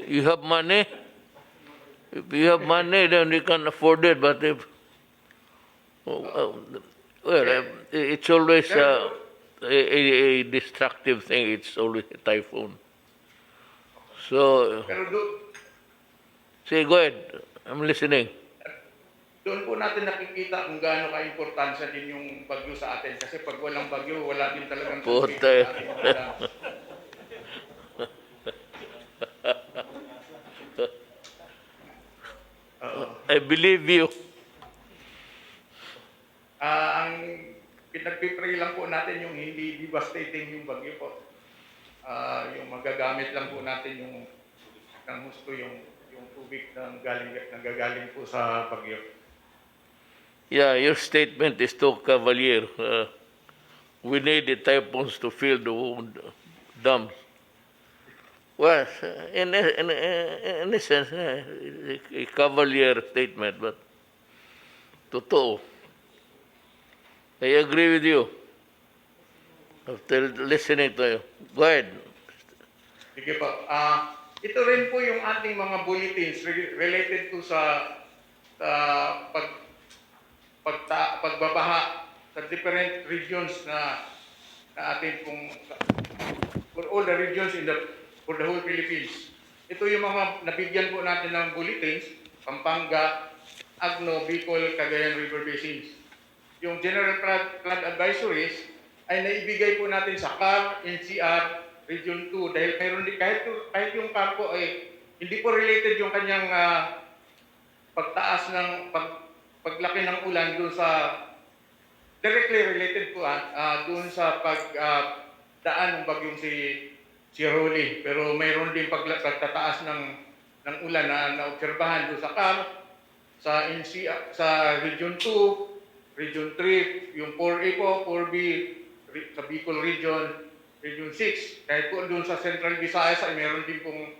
You have money? If you have money, then we can afford it. But if, well, it's always a destructive thing. It's always a typhoon. So, Pero say, go ahead. I'm listening. doon po natin nakikita kung gaano ka-importansya din yung bagyo sa atin. Kasi pag walang bagyo, wala din talagang Puta. sa ating ulam. I believe you. Ang pinagpipray lang po natin yung hindi devastating yung bagyo po. Yung magagamit lang po natin yung ng gusto yung tubig ng nanggagaling po sa bagyo. Yeah, your statement is too cavalier. We need the typhoons to fill the dams. Well, in a sense, a cavalier statement, but totoo. I agree with you. After listening to you. Go ahead. Sige po. Ito rin po yung ating mga bulletins related to sa pagbabaha sa different regions na atin pong for all the regions for the whole Philippines. Ito yung mga nabigyan po natin ng bulletins, Pampanga, Agno, Bicol, Cagayan River Basins. Yung General Flood Advisories ay naibigay po natin sa CAR, NCR, Region 2 dahil mayroon din kahit yung CAR po ay hindi po related yung kanyang pagtaas ng paglaki ng ulan doon sa directly related po doon sa pagdaan ng bagyong si Rolly. Pero mayroon din pagtataas ng ulan na naobserbahan doon sa CAR, sa NCR, sa Region 2, Region 3, yung 4A po, 4B, sa Bicol Region, Region 6. Kahit po doon sa Central Visayas ay meron din pong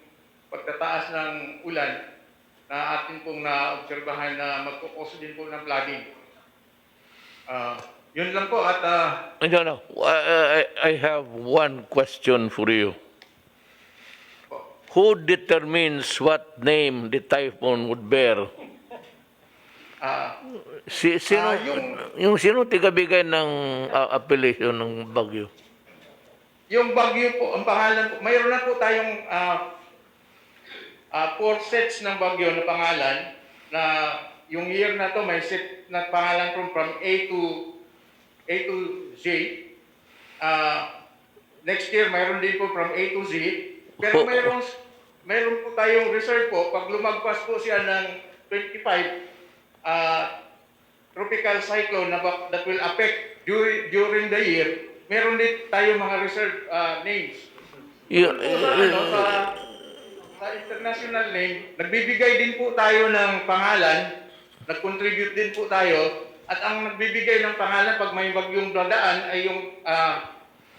pagtataas ng ulan na atin pong naobserbahan na magkukos din po ng flooding. Yun lang po at... No. I have one question for you. Who determines what name the typhoon would bear? Sino tigabigay ng appellation ng bagyo? Yung bagyo po, ang pangalan po, mayroon na po tayong 4 sets ng bagyo na pangalan na yung year na to may set na pangalan from A to Z. Next year mayroon din po from A to Z. Pero mayroon po tayong reserve po pag lumagpas po siya ng 25 tropical cyclone that will affect during the year. Meron din tayo mga reserve names. Sa international name, nagbibigay din po tayo ng pangalan, nag-contribute din po tayo, at ang nagbibigay ng pangalan pag may bagyong dadaan ay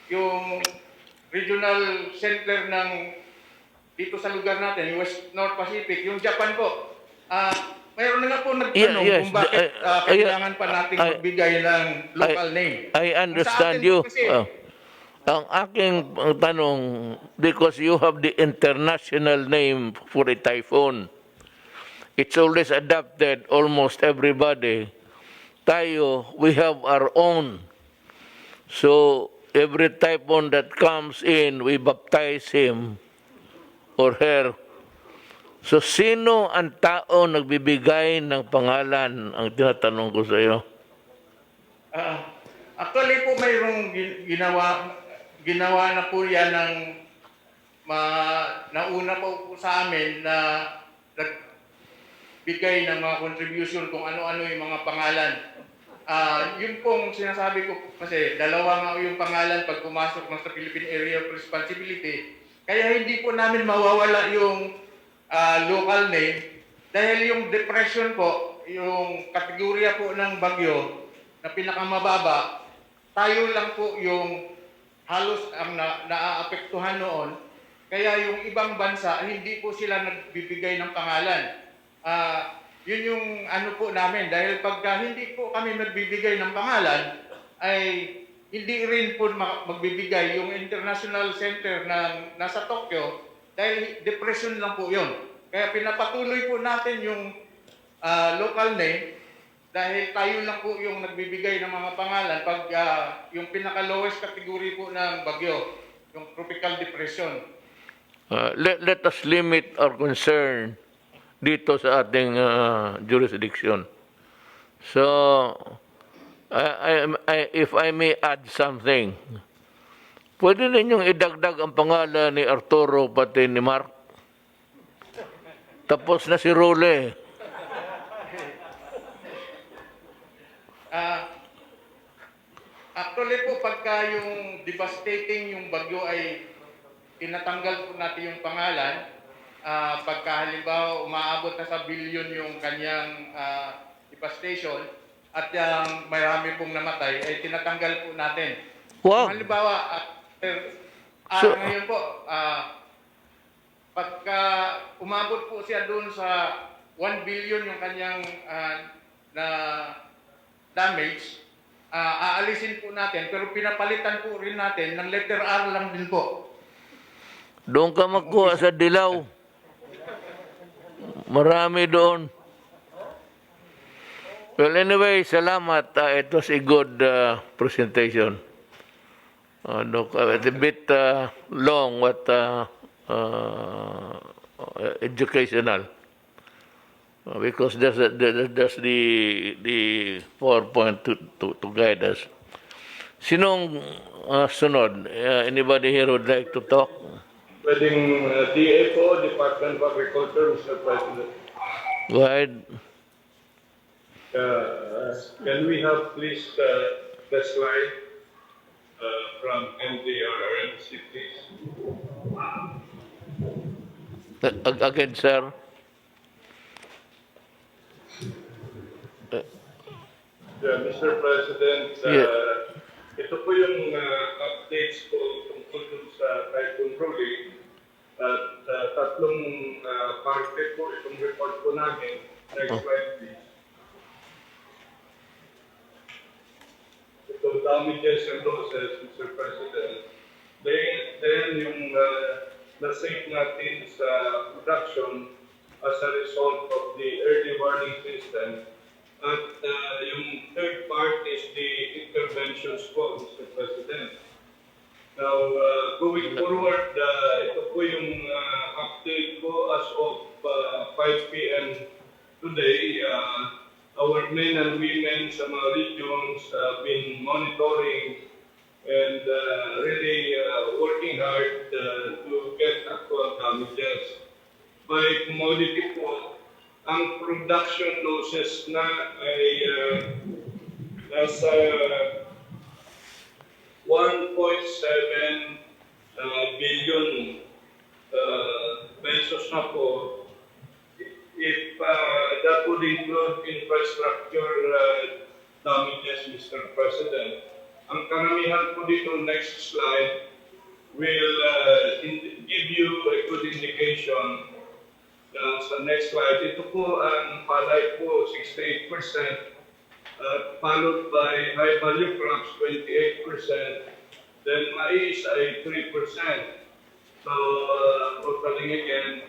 yung regional center ng dito sa lugar natin, yung West North Pacific, yung Japan po. Mayroon na nga po nagtanong kung bakit kailangan pa natin magbigay ng local name. I understand you. Ang aking tanong, because you have the international name for a typhoon, it's always adopted almost everybody. Tayo, we have our own. So, every typhoon that comes in, we baptize him or her. So, sino ang tao nagbibigay ng pangalan? Ang tinatanong ko sa iyo. Actually po, mayroong ginawa na po yan ng nauna po sa amin na nagbigay ng mga contribution kung ano-ano yung mga pangalan. Yung pong sinasabi ko kasi, dalawa nga yung pangalan pag pumasok ng sa Philippine Area of Responsibility. Kaya hindi po namin mawawala yung local name dahil yung depression po, yung kategorya po ng bagyo na pinakamababa, tayo lang po yung halos ang naaapektuhan noon. Kaya yung ibang bansa, hindi po sila nagbibigay ng pangalan. Yun yung ano po namin. Dahil pagka hindi po kami nagbibigay ng pangalan, ay hindi rin po magbibigay yung International Center na nasa Tokyo dahil depression lang po yun. Kaya pinapatuloy po natin yung local name dahil tayo lang po yung nagbibigay ng mga pangalan pag yung pinaka-lowest category po ng bagyo, yung tropical depression. Let us limit our concern dito sa ating jurisdiction. So, if I may add something, pwede ninyong idagdag ang pangalan ni Arturo pati ni Mark. Tapos na si Rolly. Actually po, pagka yung devastating yung bagyo ay tinatanggal po natin yung pangalan, pagka halimbawa umaabot na sa billion yung kanyang devastation at yung marami pong namatay, ay tinatanggal po natin. Wow. Halimbawa, ngayon po, pagka umabot po siya doon sa 1 billion yung kanyang na damage, aalisin po natin, pero pinapalitan po rin natin ng letter R lang din po. Doon ka magkuha sa Dilaw. Marami doon. Well, anyway, salamat. It was a good presentation. It's a bit long, but educational. Because there's the PowerPoint to guide us. Sinong sunod? Anybody here would like to talk? Pwedeng DFO, Department of Agriculture, Mr. President. Go ahead. Can we have please the slide from NDRRMC, please? Again, sir. Mr. President, ito po yung updates ko tungkol dun sa Typhoon Rolly. At tatlong parte po itong report po namin. Next slide, please. Ito, damages and losses, Mr. President. Then yung na-save natin sa production as a result of the early warning system. At yung third part is the interventions po, Mr. President. Now, going forward, ito po yung update ko as of 5 p.m. today. Our men and women sa mga regions have been monitoring and really working hard to get actual damages. By commodity po, ang production losses na ay nasa 1.7 billion pesos na po. If that would include infrastructure damages, Mr. President. Ang karamihan po dito, next slide, will give you a good indication. Sa next slide, ito po ang palay po, 68%, followed by high value crops, 28%, then mais ay 3%. So, totaling again,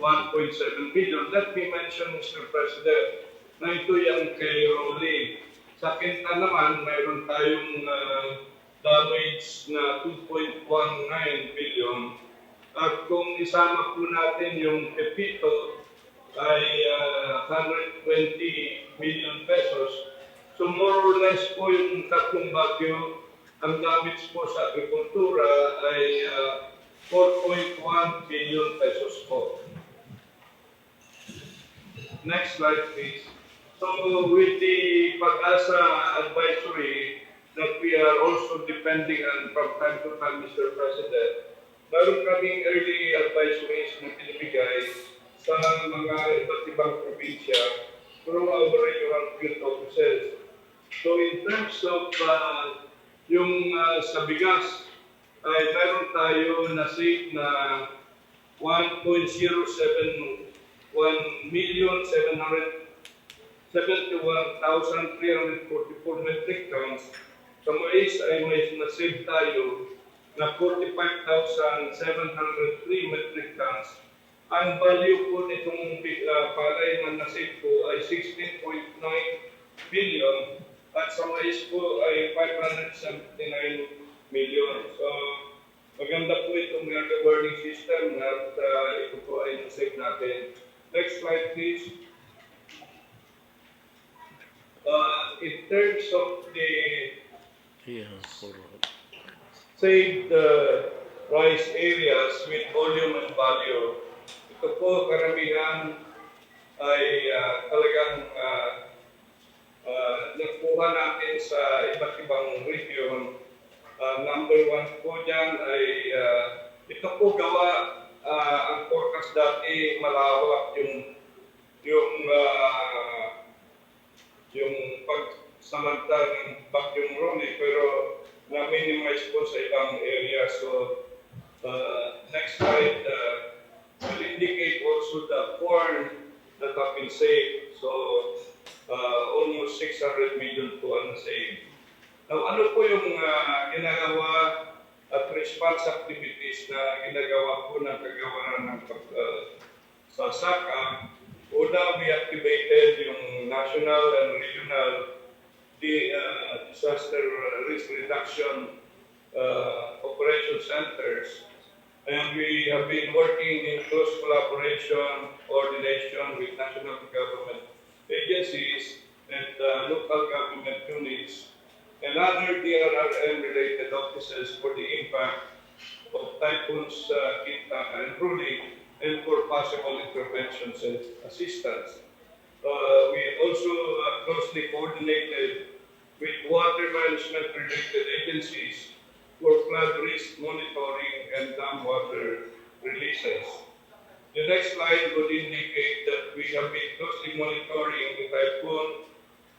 1.7 billion. Let me mention, Mr. President, na ito yung kay Rolly. Sa Quinta naman, mayroon tayong damage na 2.19 billion. At kung isama po natin yung Pepito ay 120 million pesos. So more or less po yung tatlong bagyo, ang damage po sa agrikultura ay 4.1 billion pesos po. Next slide, please. So with the Pag-asa advisory that we are also depending on from time to time, Mr. President, meron kaming early advisories na pinibigay sa mga iba't ibang probinsya through our regional field offices. So in terms of yung sa bigas, ay meron tayo na save na 1.071,344 metric tons. Sa mais ay may na-save tayo na 45,703 metric tons. ang value po nitong palay na nasave po ay 16.9 billion at sa mais po ay 579 million. So, maganda po itong early warning system at ito po ay nasave natin. Next slide, please. In terms of the saved rice areas with volume and value, ito po karamihan ay talagang nakuha natin sa iba't ibang region. Number one po dyan ay ito po gawa ang forecast dati malawak yung pagsamanta ng bagyong Rolly, pero na-minimize po sa ibang area. So, next slide will indicate also the corn that have been saved. So, almost 600 million po ang saved. Now, ano po yung ginagawa at response activities na ginagawa po ng kagawaran ng pagsasaka? Una, we activated yung national and regional disaster risk reduction operation centers. And we have been working in close collaboration, coordination with national government agencies and local government units and other DRRM-related offices for the impact of typhoons Kita and Rolly and for possible interventions and assistance. We also closely coordinated with water management-related agencies for flood risk monitoring and dam water releases. The next slide would indicate that we have been closely monitoring the typhoon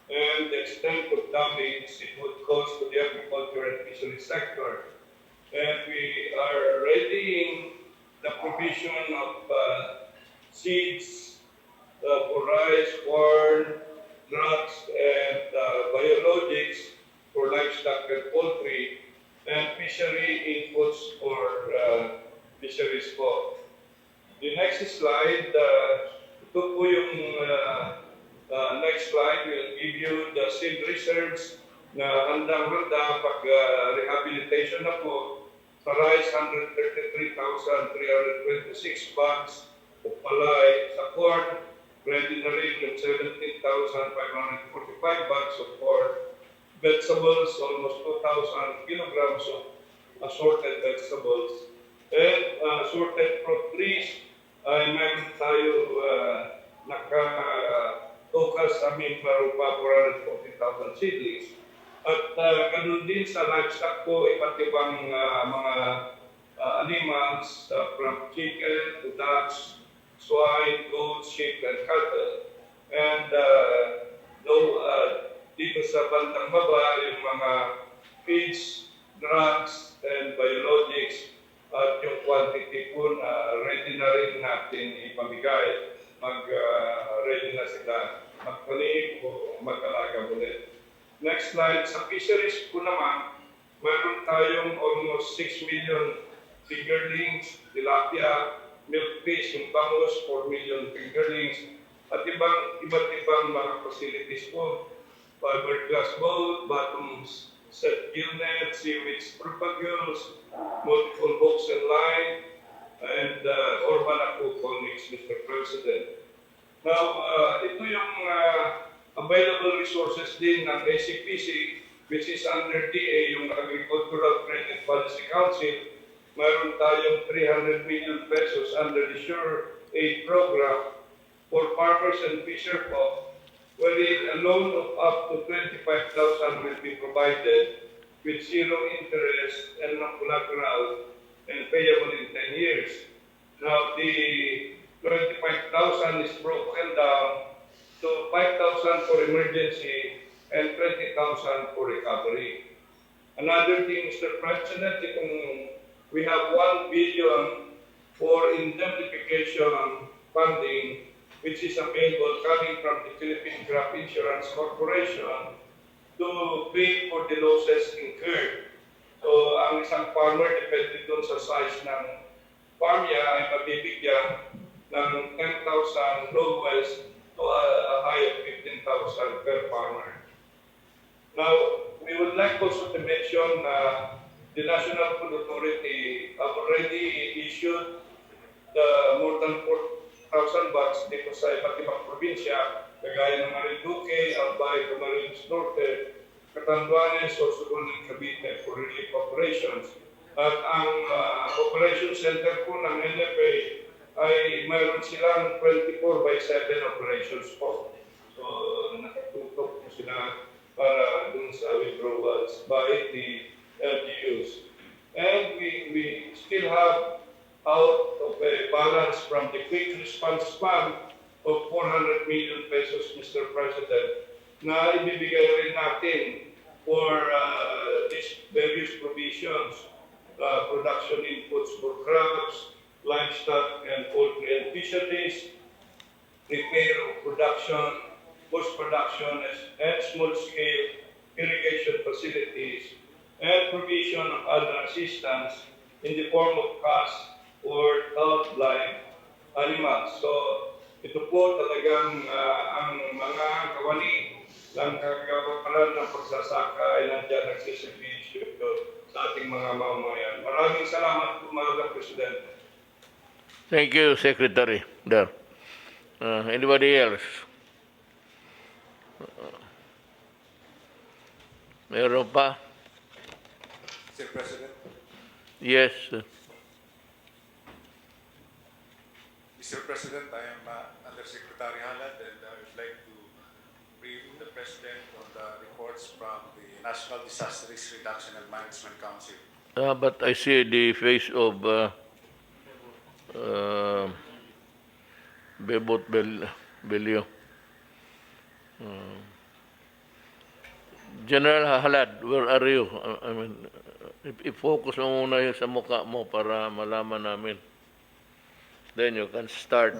and the extent of damage it would cause to the agriculture and fishery sector. And we are readying the provision of seeds for rice, corn, drugs, and biologics for livestock and poultry, and fishery inputs for fisheries po. The next slide, ito po yung next slide will give you the seed reserves na handang-handa pag rehabilitation na po. Sa rice, 133,326 bags of palay. Sa corn, ready na rin yung 17,545 bags of corn. Vegetables, almost 2,000 kilograms of assorted vegetables. And assorted fruit trees, ay meron tayo naka-focus sa aming parupa 440,000 seedlings. At ganun din sa livestock po, iba't ibang mga animals from chicken to ducks, swine, goats, sheep, and cattle. And dito sa bandang baba, yung mga feeds, drugs, and biologics, at yung quantity po na ready na rin natin ipamigay. Ready na sila magpanig o mag-alaga ulit. Next slide, sa fisheries po naman, mayroon tayong almost 6 million fingerlings, tilapia, milkfish, yung bangus, 4 million fingerlings, at iba't ibang mga facilities po. Fiberglass boat, bottoms, set gill net, seaweed propagules, multiple hooks and line, and urban aquaponics, Mr. President. Now, ito yung available resources din ng ACPC, which is under DA, yung Agricultural Credit Policy Council. Mayroon tayong 300 million pesos under the Sure Aid Program for farmers and fisher folk, wherein a loan of up to 25,000 will be provided with zero interest and non-collateral and payable in 10 years. Now, the 25,000 is broken down to 5,000 for emergency and 20,000 for recovery. Another thing, Mr. President, we have 1 billion for indemnification funding, which is available coming from the Philippine Crop Insurance Corporation to pay for the losses incurred. So, ang isang farmer, depende doon sa size ng farm niya, ay mabibigyan ng 10,000 low wells to a high of 15,000 per farmer. Now, we would like also to mention the National Food Authority have already issued the more than 4,000 bags dito sa iba't ibang probinsya, kagaya ng Marinduque, Albay, Camarines Norte, Catanduanes, Sorsogon, and Cavite for relief operations. At ang operation center po ng NFA ay mayroon silang 24/7 operations po. So, nakatutok po sila para dun sa withdrawals by the LGUs. And we still have out of a balance from the quick response fund of 400 million pesos, Mr. President, na ibibigay rin natin for these various provisions, production inputs for crops, livestock and poultry and fisheries, repair of production, post-production and small-scale irrigation facilities, and provision of other assistance in the form of cash or outline animals. So, ito po talagang ang mga kawani ng kagawaran ng pagsasaka ay nandiyan nagsiservisyo sa ating mga mamamayan. Maraming salamat po, mga Presidente. Thank you, Secretary. There. Anybody else? Meron pa? Mr. President, Yes. Mr. President, I am Undersecretary Halad, and I would like to brief the President on the reports from the National Disaster Risk Reduction and Management Council. But I see the face of Bebot Belio. General Halad, where are you? I mean, i-focus mo muna yung sa mukha mo para malaman namin. Then you can start.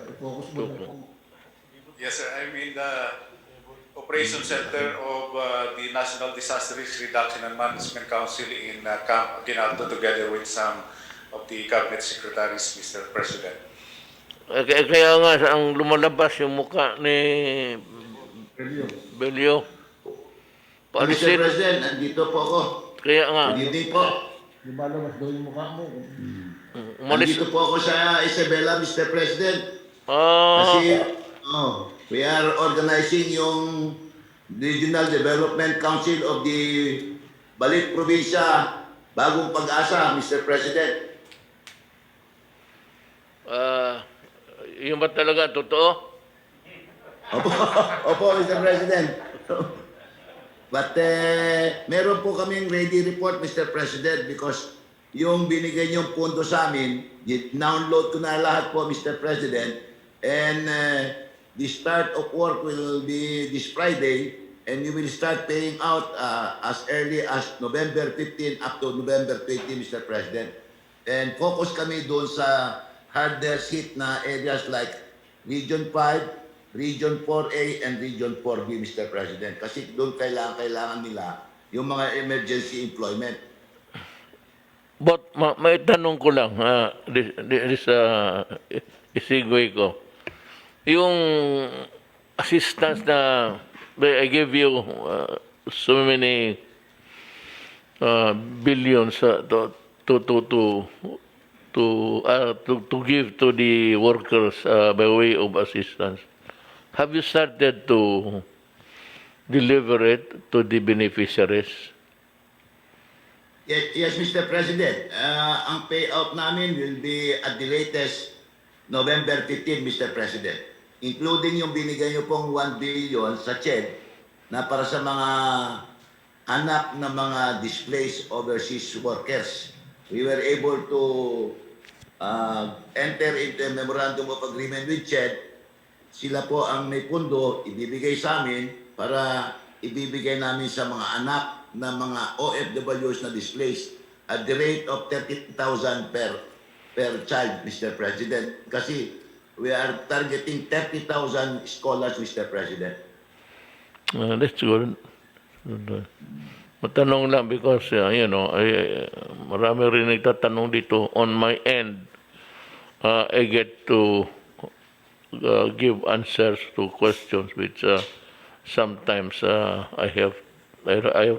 Yes, sir. I'm in the Operation Center of the National Disaster Risk Reduction and Management Council in Camp Aguinaldo together with some of the Cabinet Secretaries, Mr. President. Kaya nga, ang lumalabas yung mukha ni Belio. Mr. Paalisin. President, nandito po ako. Kaya nga. Good evening po. Umalis. Nandito po ako sa Isabela, Mr. President. Ah, Kasi we are organizing yung Regional Development Council of the Balit Probinsya, Bagong Pag-asa, Mr. President. yung ba talaga totoo? Opo, opo, Mr. President. But meron po kaming ready report, Mr. President, because yung binigay niyong pondo sa amin, download ko na lahat po, Mr. President, and the start of work will be this Friday, and you will start paying out as early as November 15 up to November 20, Mr. President. And focus kami doon sa hardest hit na areas like Region 5, Region 4A, and Region 4B, Mr. President. Kasi doon kailangan nila yung mga emergency employment. But may tanong ko lang, this isigway ko. Yung assistance na I give you so many billions to give to the workers by way of assistance. Have you started to deliver it to the beneficiaries? Yes, Mr. President. Ang payout namin will be at the latest November 15, Mr. President. Including yung binigay niyo pong 1 billion sa CHED na para sa mga anak na mga displaced overseas workers. We were able to enter into a memorandum of agreement with CHED. Sila po ang may pundo, ibibigay sa amin para ibibigay namin sa mga anak na mga OFWs na displaced at the rate of 30,000 per child, Mr. President. Kasi we are targeting 30,000 scholars, Mr. President. That's good. Matanong lang because, marami rin nagtatanong dito. On my end, I get to give answers to questions which sometimes I have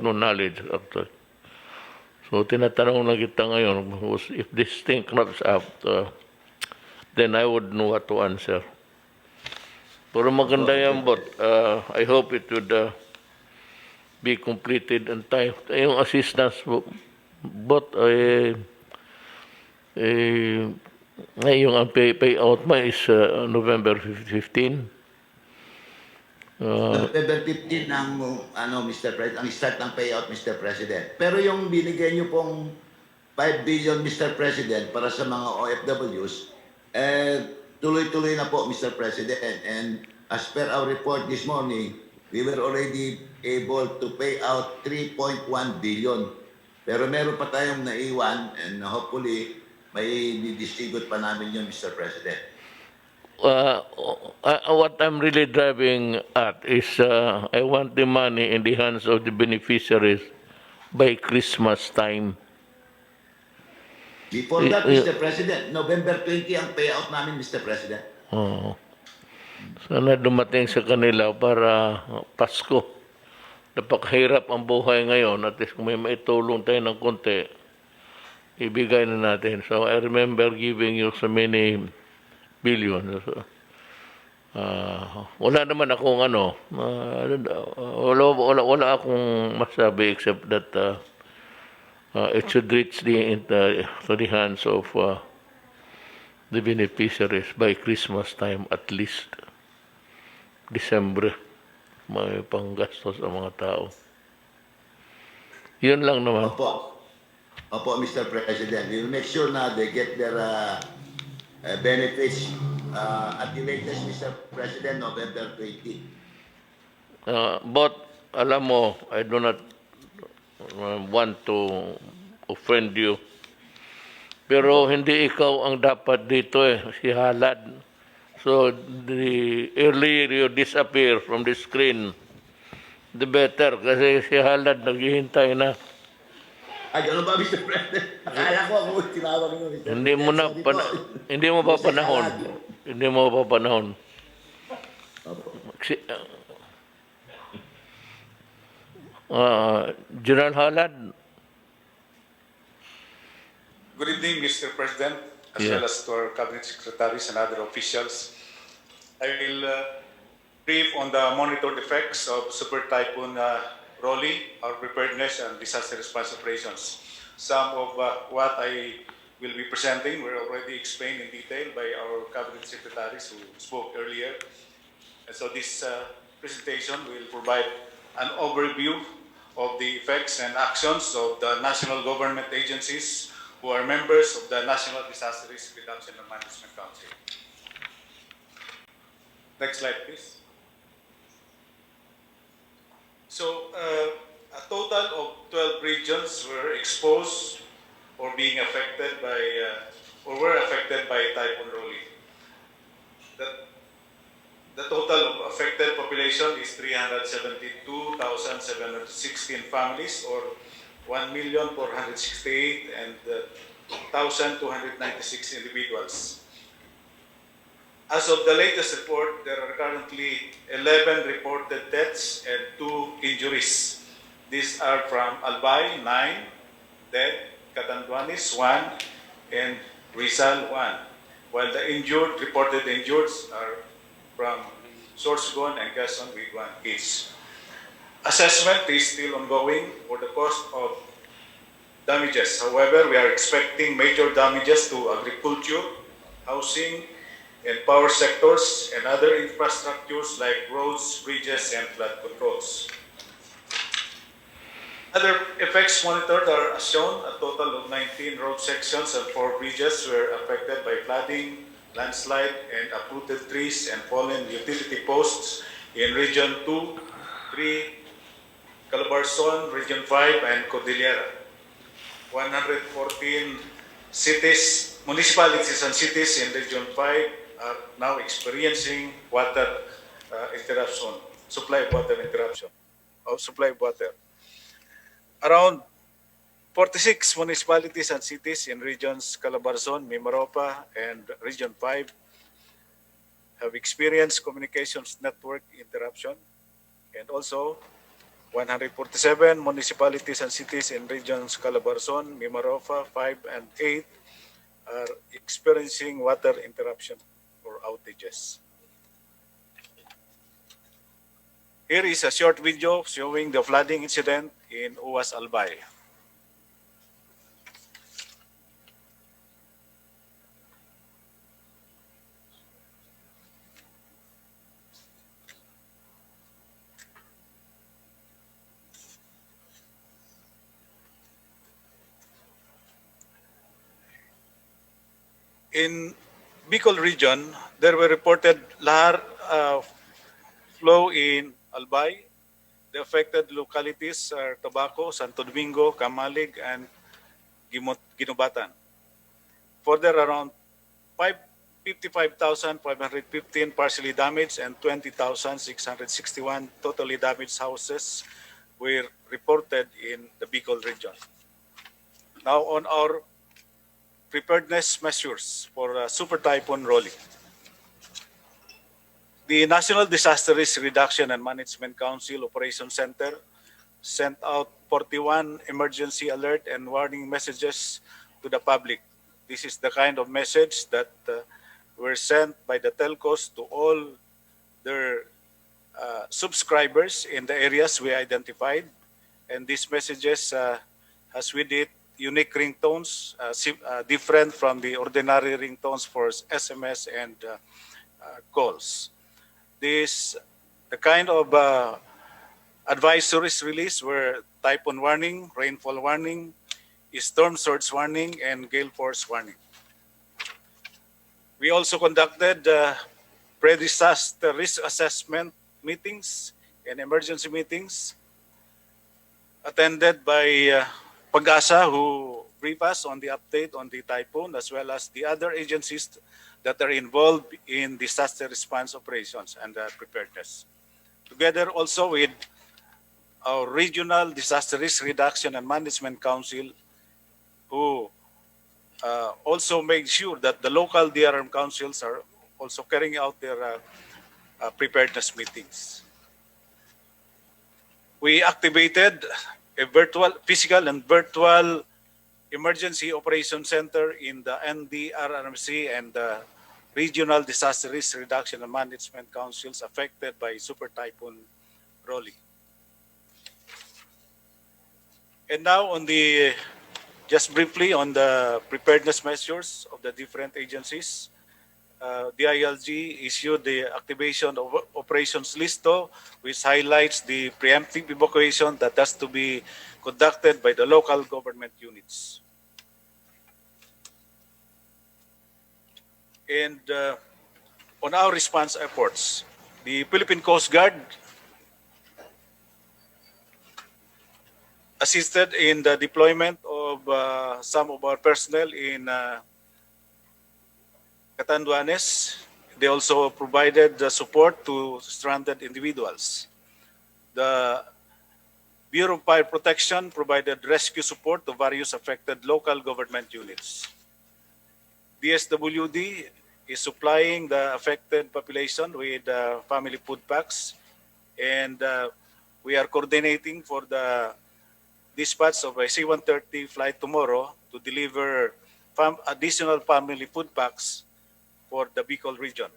no knowledge actually. So tinatanong lang kita ngayon, if this thing crops up, then I would know what to answer. Pero maganda yan, but I hope it would be completed in time. Yung assistance, but ngayong ang payout mo is November 15. November 15 ang Mr. President, ang start ng payout, Mr. President. Pero yung binigay niyo pong 5 billion, Mr. President, para sa mga OFWs, tuloy-tuloy na po, Mr. President. And as per our report this morning, we were already able to pay out 3.1 billion. Pero meron pa tayong naiwan, and hopefully may didistribute pa namin yun, Mr. President. What I'm really driving at is I want the money in the hands of the beneficiaries by Christmas time. Before that, Mr. President, November 20 ang payout namin, Mr. President. Sana dumating sa kanila para Pasko. Napakahirap ang buhay ngayon. At least kung may maitulong tayo ng konti, ibigay na natin. So I remember giving you so many billions. Wala naman akong wala akong masabi except that it should reach to the hands of the beneficiaries by Christmas time, at least December, may panggastos ang mga tao. Yun lang naman. Opo, Mr. President. We will make sure na they get their benefits at the latest, Mr. President, November 20. But, alam mo, I do not want to offend you. Pero hindi ikaw ang dapat dito si Halad. So, the earlier you disappear from the screen, the better. Kasi si Halad naghihintay na. Ay, ano ba, Mr. President? Akala ko ako tinawag nyo, Mr. Hindi mo na, hindi mo pa panahon. Hindi mo pa panahon. General Halad. Good evening, Mr. President, as well as to our cabinet secretaries and other officials. I will brief on the monitored effects of Super Typhoon Rolly, our preparedness and disaster response operations. Some of what I will be presenting were already explained in detail by our cabinet secretaries who spoke earlier. And so this presentation will provide an overview of the effects and actions of the national government agencies who are members of the National Disaster Risk Reduction and Management Council. Next slide, please. So, a total of 12 regions were exposed or being affected by, or were affected by Typhoon Rolly. The total of affected population is 372,716 families, or 1,468,296 individuals. As of the latest report, there are currently 11 reported deaths and 2 injuries. These are from Albay, 9 dead, Catanduanes, 1, and Rizal, 1. While the reported injured are from Sorsogon and Quezon with 1 case. Assessment is still ongoing for the cost of damages. However, we are expecting major damages to agriculture, housing, and power sectors and other infrastructures like roads, bridges, and flood controls. Other effects monitored are as shown. A total of 19 road sections and 4 bridges were affected by flooding, landslide, and uprooted trees and fallen utility posts in Region 2, 3, Calabarzon, Region 5, and Cordillera. 114 cities, municipalities and cities in Region 5 are now experiencing water interruption, supply of water interruption, supply of water. Around 46 municipalities and cities in regions Calabarzon, Mimaropa, and Region 5 have experienced communications network interruption, and also 147 municipalities and cities in regions Calabarzon, Mimaropa 5 and 8 are experiencing water interruption or outages. Here is a short video showing the flooding incident in Uwas Albay. In Bicol region, there were reported lahar flow in Albay. The affected localities are Tabaco, Santo Domingo, Camalig, and Ginubatan. Further, around 55,515 partially damaged and 20,661 totally damaged houses were reported in the Bicol region. Now on our preparedness measures for Super Typhoon Rolly. The National Disaster Risk Reduction and Management Council Operations Center sent out 41 emergency alert and warning messages to the public. This is the kind of message that were sent by the telcos to all their subscribers in the areas we identified. And these messages has with it unique ringtones, different from the ordinary ringtones for SMS and calls. The kind of advisories released were typhoon warning, rainfall warning, storm surge warning, and gale force warning. We also conducted pre-disaster risk assessment meetings and emergency meetings attended by Pag-asa, who briefed us on the update on the typhoon, as well as the other agencies that are involved in disaster response operations and preparedness. Together also with our Regional Disaster Risk Reduction and Management Council, who also made sure that the local DRM councils are also carrying out their preparedness meetings. We activated a physical and virtual emergency operation center in the NDRRMC and the Regional Disaster Risk Reduction and Management Councils affected by Super Typhoon Rolly. And now just briefly on the preparedness measures of the different agencies. The ILG issued the activation of operations listo, which highlights the preemptive evacuation that has to be conducted by the local government units. And on our response efforts, the Philippine Coast Guard assisted in the deployment of some of our personnel in Catanduanes. They also provided the support to stranded individuals. The Bureau of Fire Protection provided rescue support to various affected local government units. DSWD is supplying the affected population with family food packs, and we are coordinating for the dispatch of a C-130 flight tomorrow to deliver additional family food packs for the Bicol region.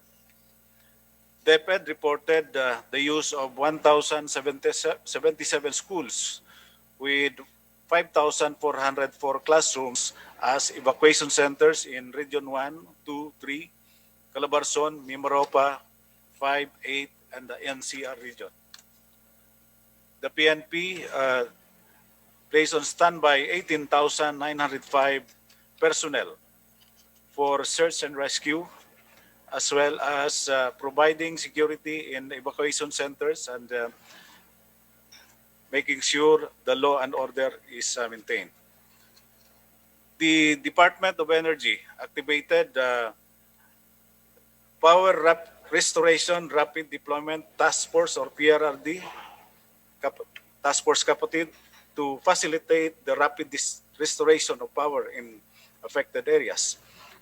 DepEd reported the use of 1,077 schools with 5,404 classrooms as evacuation centers in Region 1, 2, 3, Calabarzon, Mimaropa, 5, 8, and the NCR region. The PNP placed on standby 18,905 personnel for search and rescue, as well as providing security in evacuation centers and making sure the law and order is maintained. The Department of Energy activated Power Restoration Rapid Deployment Task Force, or PRRD, Task Force Kapatid, to facilitate the rapid restoration of power in affected areas.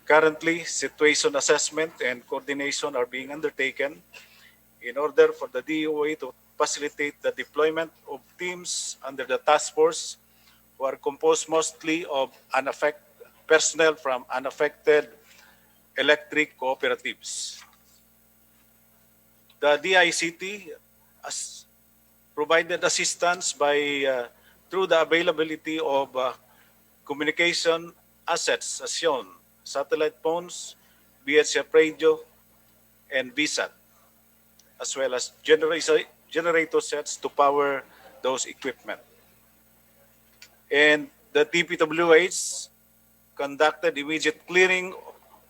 Currently, situation assessment and coordination are being undertaken in order for the DOA to facilitate the deployment of teams under the task force who are composed mostly of personnel from unaffected electric cooperatives. The DICT has provided assistance through the availability of communication assets as shown, satellite phones, VHF radio, and VSAT, as well as generator sets to power those equipment. And the DPWH conducted immediate clearing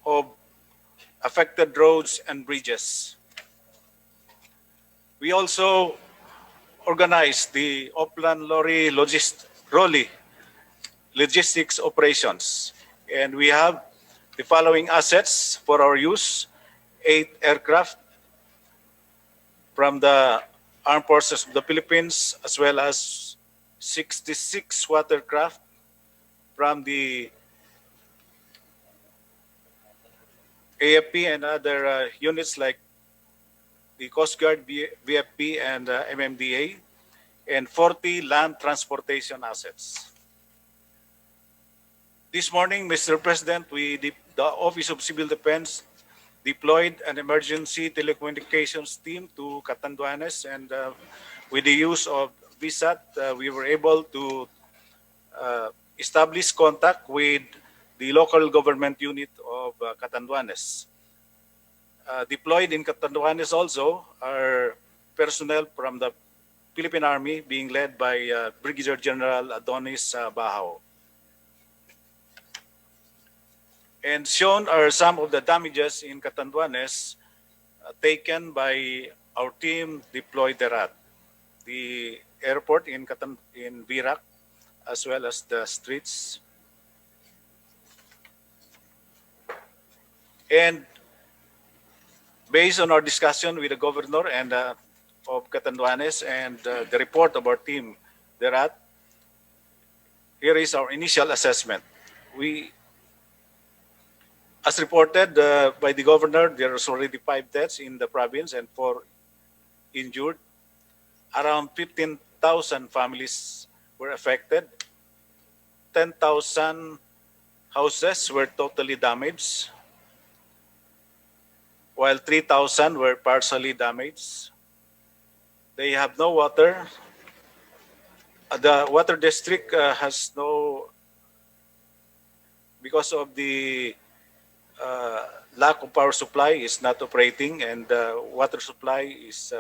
of affected roads and bridges. We also organized the Upland Rolly logistics operations, and we have the following assets for our use: 8 aircraft from the Armed Forces of the Philippines, as well as 66 watercraft from the AFP and other units like the Coast Guard, VFP, and MMDA, and 40 land transportation assets. This morning, Mr. President, the Office of Civil Defense deployed an emergency telecommunications team to Catanduanes, and with the use of VSAT, we were able to establish contact with the local government unit of Catanduanes. Deployed in Catanduanes also are personnel from the Philippine Army being led by Brigadier General Adonis Bahao. And shown are some of the damages in Catanduanes taken by our team deployed there at the airport in Virac, as well as the streets. And based on our discussion with the governor and of Catanduanes and the report of our team thereat, here is our initial assessment. As reported by the governor, there is already 5 deaths in the province and 4 injured. Around 15,000 families were affected. 10,000 houses were totally damaged, while 3,000 were partially damaged. They have no water. The water district has no, because of the lack of power supply, is not operating, and water supply is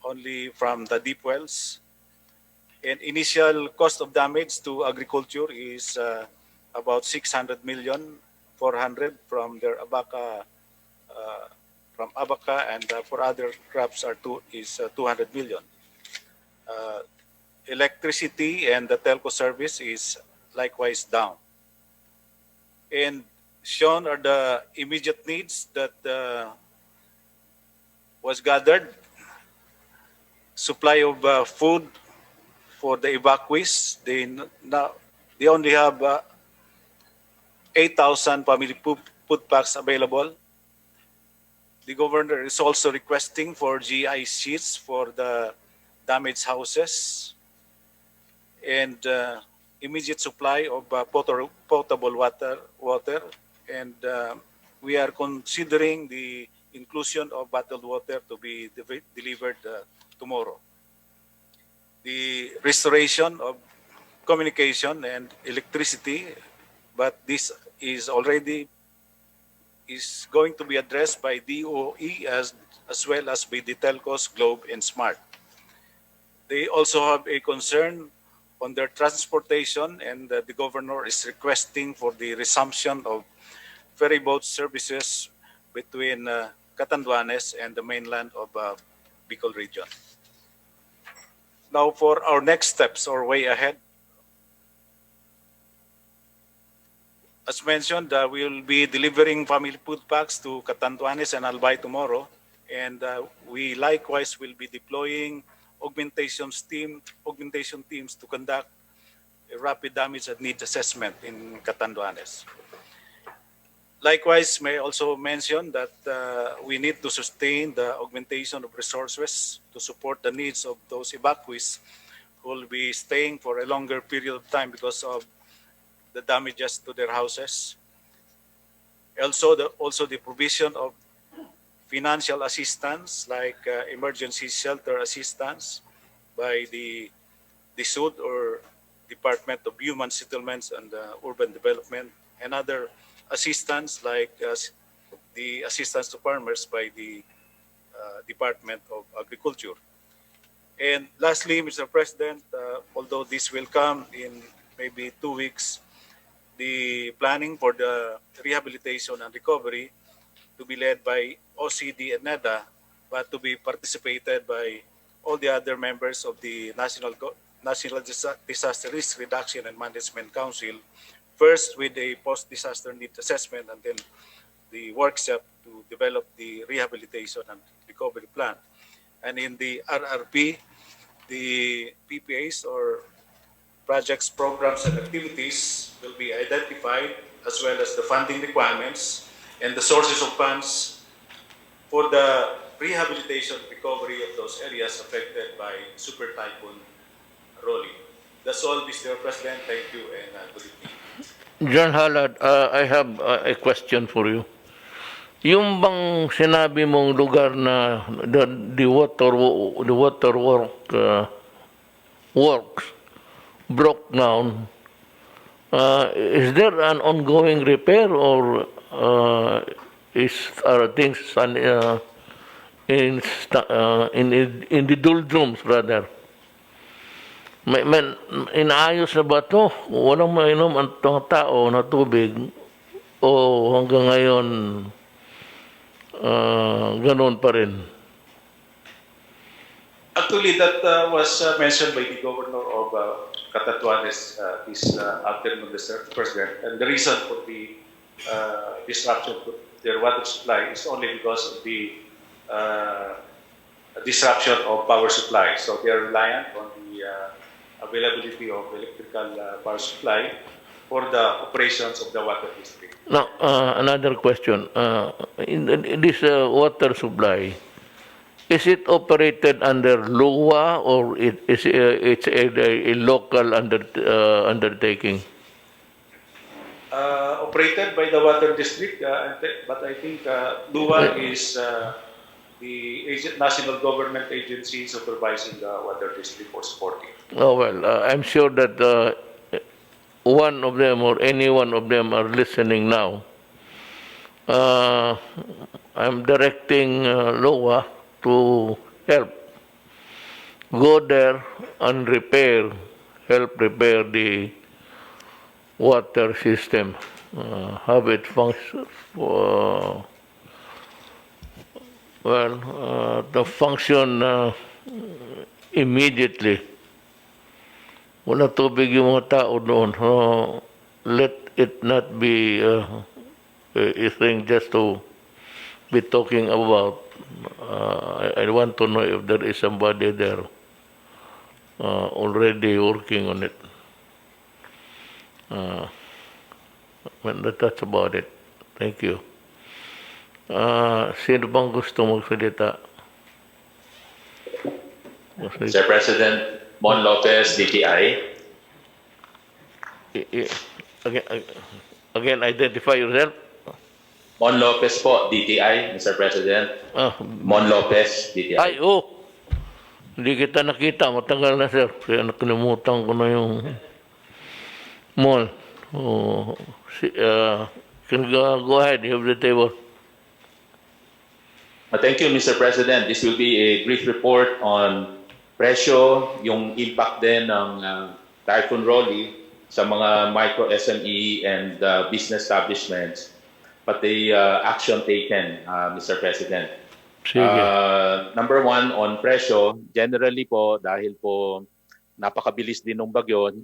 only from the deep wells. And initial cost of damage to agriculture is about 600 million, 400 from their abaca, and for other crops is 200 million. Electricity and the telco service is likewise down. And shown are the immediate needs that was gathered. Supply of food for the evacuees. They only have 8,000 family food packs available. The governor is also requesting for GI sheets for the damaged houses and immediate supply of potable water. And we are considering the inclusion of bottled water to be delivered tomorrow. The restoration of communication and electricity, but this is going to be addressed by DOE as well as by the telcos, Globe and Smart. They also have a concern on their transportation, and the governor is requesting for the resumption of ferry boat services between Catanduanes and the mainland of Bicol region. Now for our next steps or way ahead. As mentioned, we will be delivering family food packs to Catanduanes and Albay tomorrow, and we likewise will be deploying augmentation teams to conduct a rapid damage and needs assessment in Catanduanes. Likewise, may I also mention that we need to sustain the augmentation of resources to support the needs of those evacuees who will be staying for a longer period of time because of the damages to their houses. Also the provision of financial assistance like emergency shelter assistance by the DSUD or Department of Human Settlements and Urban Development, and other assistance like the assistance to farmers by the Department of Agriculture. And lastly, Mr. President, although this will come in maybe 2 weeks, the planning for the rehabilitation and recovery to be led by OCD and NEDA, but to be participated by all the other members of the National Disaster Risk Reduction and Management Council, first with a post-disaster need assessment and then the workshop to develop the rehabilitation and recovery plan. And in the RRP, the PPAs or projects, programs, and activities will be identified, as well as the funding requirements and the sources of funds for the rehabilitation and recovery of those areas affected by Super Typhoon Rolly. That's all, Mr. President. Thank you and good evening. John Halad, I have a question for you. Yung bang sinabi mong lugar na the water works broke down, is there an ongoing repair or are things in the doldrums rather? Inaayos na ba ito? Walang mainom ang tao na tubig o hanggang ngayon ganon pa rin? Actually, that was mentioned by the governor of Catanduanes this afternoon, Mr. President. And the reason for the disruption to their water supply is only because of the disruption of power supply. So they are reliant on the availability of electrical power supply for the operations of the water district. Now, another question. In this water supply, is it operated under LUWA or it's a local undertaking? Operated by the water district, but I think LUWA is the national government agency supervising the water district or supporting. Oh, well, I'm sure that one of them or any one of them are listening now. I'm directing LUWA to help go there and help repair the water system, have it function, to function immediately. Wala tubig yung mga tao doon. Let it not be a thing just to be talking about. I want to know if there is somebody there already working on it. That's about it. Thank you. Sino bang gusto magsalita? Mr. President, Mon Lopez, DTI. Again, identify yourself. Mon Lopez po, DTI, Mr. President. Mon Lopez, DTI. Ay, oh. Hindi kita nakita. Matagal na, sir. Kaya nakalimutan ko na yung Mon. Can go ahead. You have the table. Thank you, Mr. President. This will be a brief report on presyo, yung impact din ng Typhoon Rolly sa mga micro SME and business establishments, pati action taken, Mr. President. Number one, on presyo, generally po, dahil po napakabilis din ng bagyo,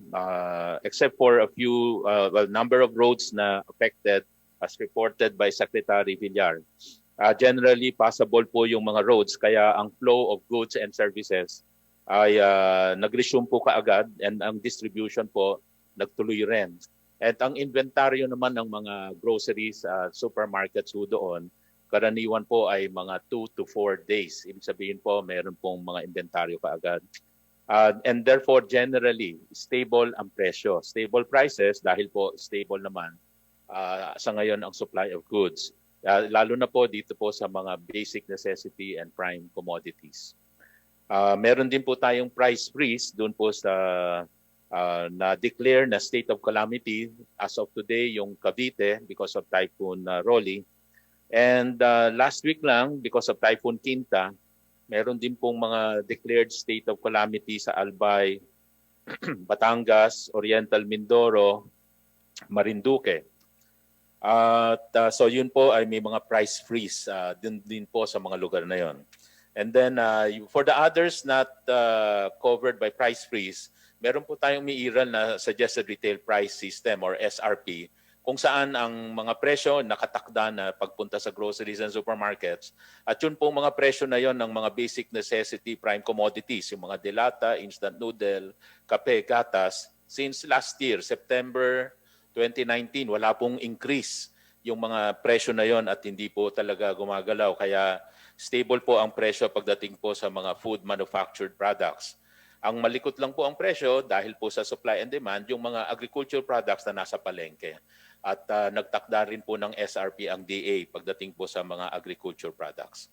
except for a few, number of roads na affected as reported by Secretary Villar. Generally, passable po yung mga roads, kaya ang flow of goods and services ay nag-resume po kaagad and ang distribution po nagtuloy rin. At ang inventaryo naman ng mga groceries, supermarkets ho doon, karaniwan po ay mga 2 to 4 days. Ibig sabihin po, meron pong mga inventaryo kaagad. And therefore, generally, stable ang presyo. Stable prices dahil po stable naman sa ngayon ang supply of goods. Lalo na po dito po sa mga basic necessity and prime commodities. Meron din po tayong price freeze doon po sa na-declare na state of calamity as of today yung Cavite because of Typhoon Rolly. And last week lang, because of Typhoon Quinta, meron din pong mga declared state of calamity sa Albay, Batangas, Oriental Mindoro, Marinduque. At so yun po ay may mga price freeze din po sa mga lugar na yon. And then for the others not covered by price freeze, meron po tayong umiiral na suggested retail price system or SRP kung saan ang mga presyo nakatakda na pagpunta sa groceries and supermarkets. At yun pong mga presyo na yon ng mga basic necessity prime commodities, yung mga delata, instant noodle, kape, gatas, since last year, September 2019, wala pong increase yung mga presyo na yon at hindi po talaga gumagalaw. Kaya stable po ang presyo pagdating po sa mga food manufactured products. Ang malikot lang po ang presyo dahil po sa supply and demand, yung mga agricultural products na nasa palengke. At nagtakda rin po ng SRP ang DA pagdating po sa mga agricultural products.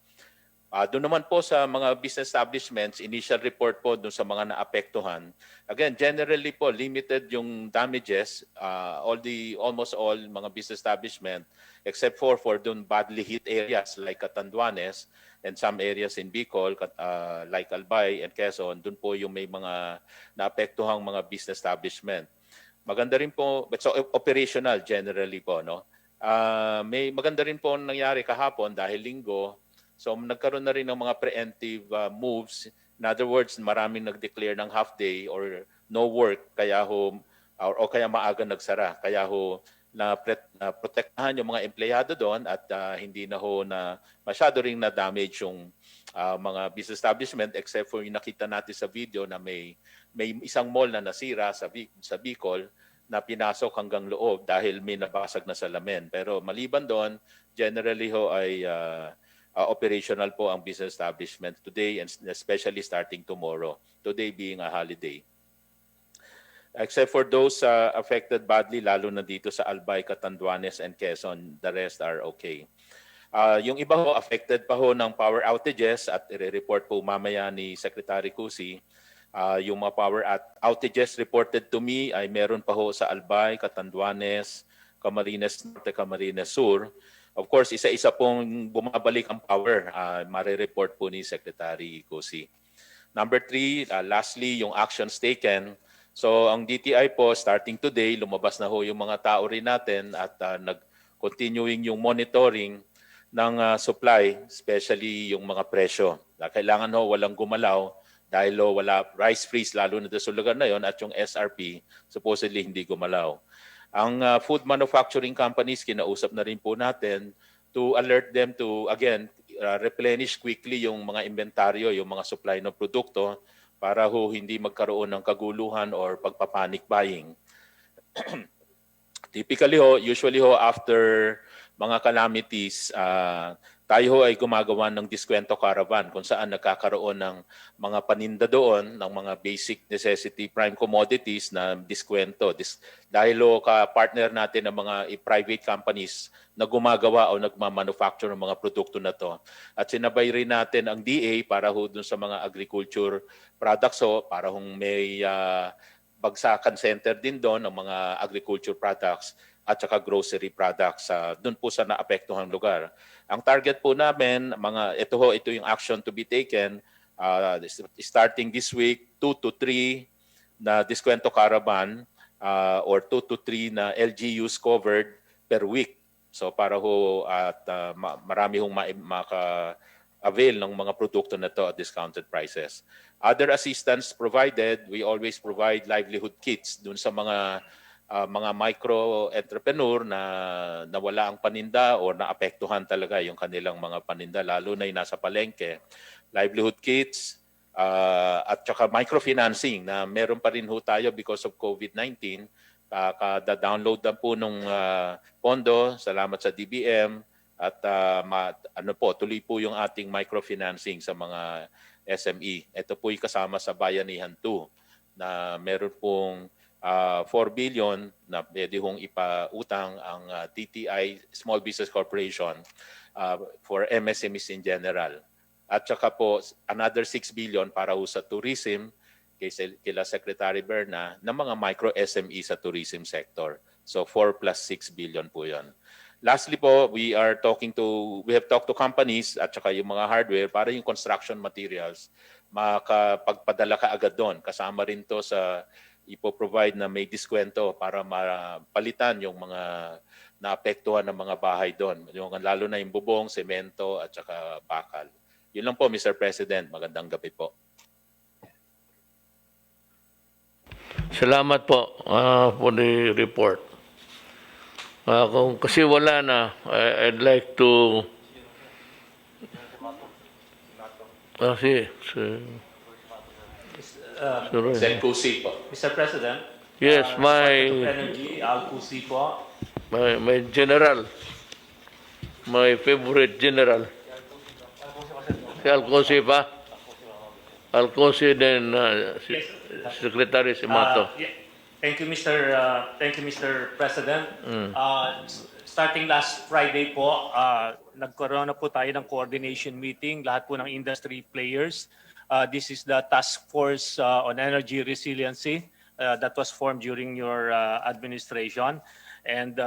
Doon naman po sa mga business establishments, initial report po doon sa mga naapektuhan. Again, generally po, limited yung damages, almost all mga business establishment, except for doon badly hit areas like Catanduanes and some areas in Bicol, like Albay and Quezon, doon po yung may mga naapektuhang mga business establishment. Maganda rin po, so operational generally po, no? May maganda rin po nangyari kahapon dahil linggo. So nagkaroon na rin ng mga preemptive moves. In other words, maraming nag-declare ng half day or no work kaya ho o kaya maaga nagsara. Kaya ho na protektahan yung mga empleyado doon at hindi na ho na masyado ring na damage yung mga business establishment except for yung nakita natin sa video na may isang mall na nasira sa Bicol na pinasok hanggang loob dahil may nabasag na salamin. Pero maliban doon, generally ho ay operational po ang business establishment today and especially starting tomorrow, today being a holiday. Except for those affected badly, lalo na dito sa Albay, Catanduanes, and Quezon, the rest are okay. Yung iba ho, affected pa ho ng power outages at i-report po mamaya ni Secretary Cusi. Yung mga power outages reported to me ay meron pa ho sa Albay, Catanduanes, Camarines Norte, Camarines Sur. Of course, isa-isa pong bumabalik ang power. Mare-report po ni Secretary Cusi. Number 3, lastly, yung actions taken. So ang DTI po, starting today, lumabas na ho yung mga tao rin natin at continuing yung monitoring ng supply, especially yung mga presyo. Kailangan ho walang gumalaw dahil ho wala price freeze lalo na sa lugar na yon at yung SRP supposedly hindi gumalaw. Ang food manufacturing companies, kinausap na rin po natin to alert them to, again, replenish quickly yung mga inventaryo, yung mga supply ng produkto para ho hindi magkaroon ng kaguluhan or pagpapanic buying. Typically ho, usually ho, after mga calamities, tayo ho ay gumagawa ng diskwento caravan kung saan nagkakaroon ng mga paninda doon, ng mga basic necessity prime commodities na diskwento. Dahil ho ka-partner natin ng mga private companies na gumagawa o nagmamanufacture ng mga produkto na to. At sinabay rin natin ang DA para ho dun sa mga agriculture products ho, para hong may bagsakan center din doon ng mga agriculture products at saka grocery products doon po sa naapektuhang lugar. Ang target po namin, ito yung action to be taken starting this week, 2 to 3 na diskwento caravan or 2 to 3 na LGUs covered per week. So para ho at marami hong maka-avail ng mga produkto na to at discounted prices. Other assistance provided, we always provide livelihood kits dun sa mga micro-entrepreneur na nawala ang paninda o naapektuhan talaga yung kanilang mga paninda, lalo na yung nasa palengke. Livelihood kits at saka microfinancing na meron pa rin ho tayo because of COVID-19 Kada-download lang po nung pondo. Salamat sa DBM at ano po, tuloy po yung ating microfinancing sa mga SME. Ito po yung kasama sa Bayanihan 2 na meron pong 4 billion na pwede hong ipautang ang TTI Small Business Corporation for MSMEs in general. At saka po another 6 billion para ho sa tourism kila Secretary Berna ng mga micro SME sa tourism sector. So 4 plus 6 billion po 'yon. Lastly po, we have talked to companies at saka yung mga hardware para yung construction materials makapagpadala ka agad doon. Kasama rin to sa ipo-provide na may diskwento para mapalitan yung mga naapektuhan ng mga bahay doon. Yung, lalo na yung bubong, semento at saka bakal. Yun lang po, Mr. President. Magandang gabi po. Salamat po for the report. Kasi wala na, I'd like to... Sen Kusi po. Mr. President, Yes, Department of Energy, Al Cusi po. my general, my favorite general. Si Alcosi pa? Alcosi then Secretary Simato. Thank you, Mr. President. Starting last Friday po, nagkaroon na po tayo ng coordination meeting, lahat po ng industry players. This is the Task Force on Energy Resiliency that was formed during your administration. And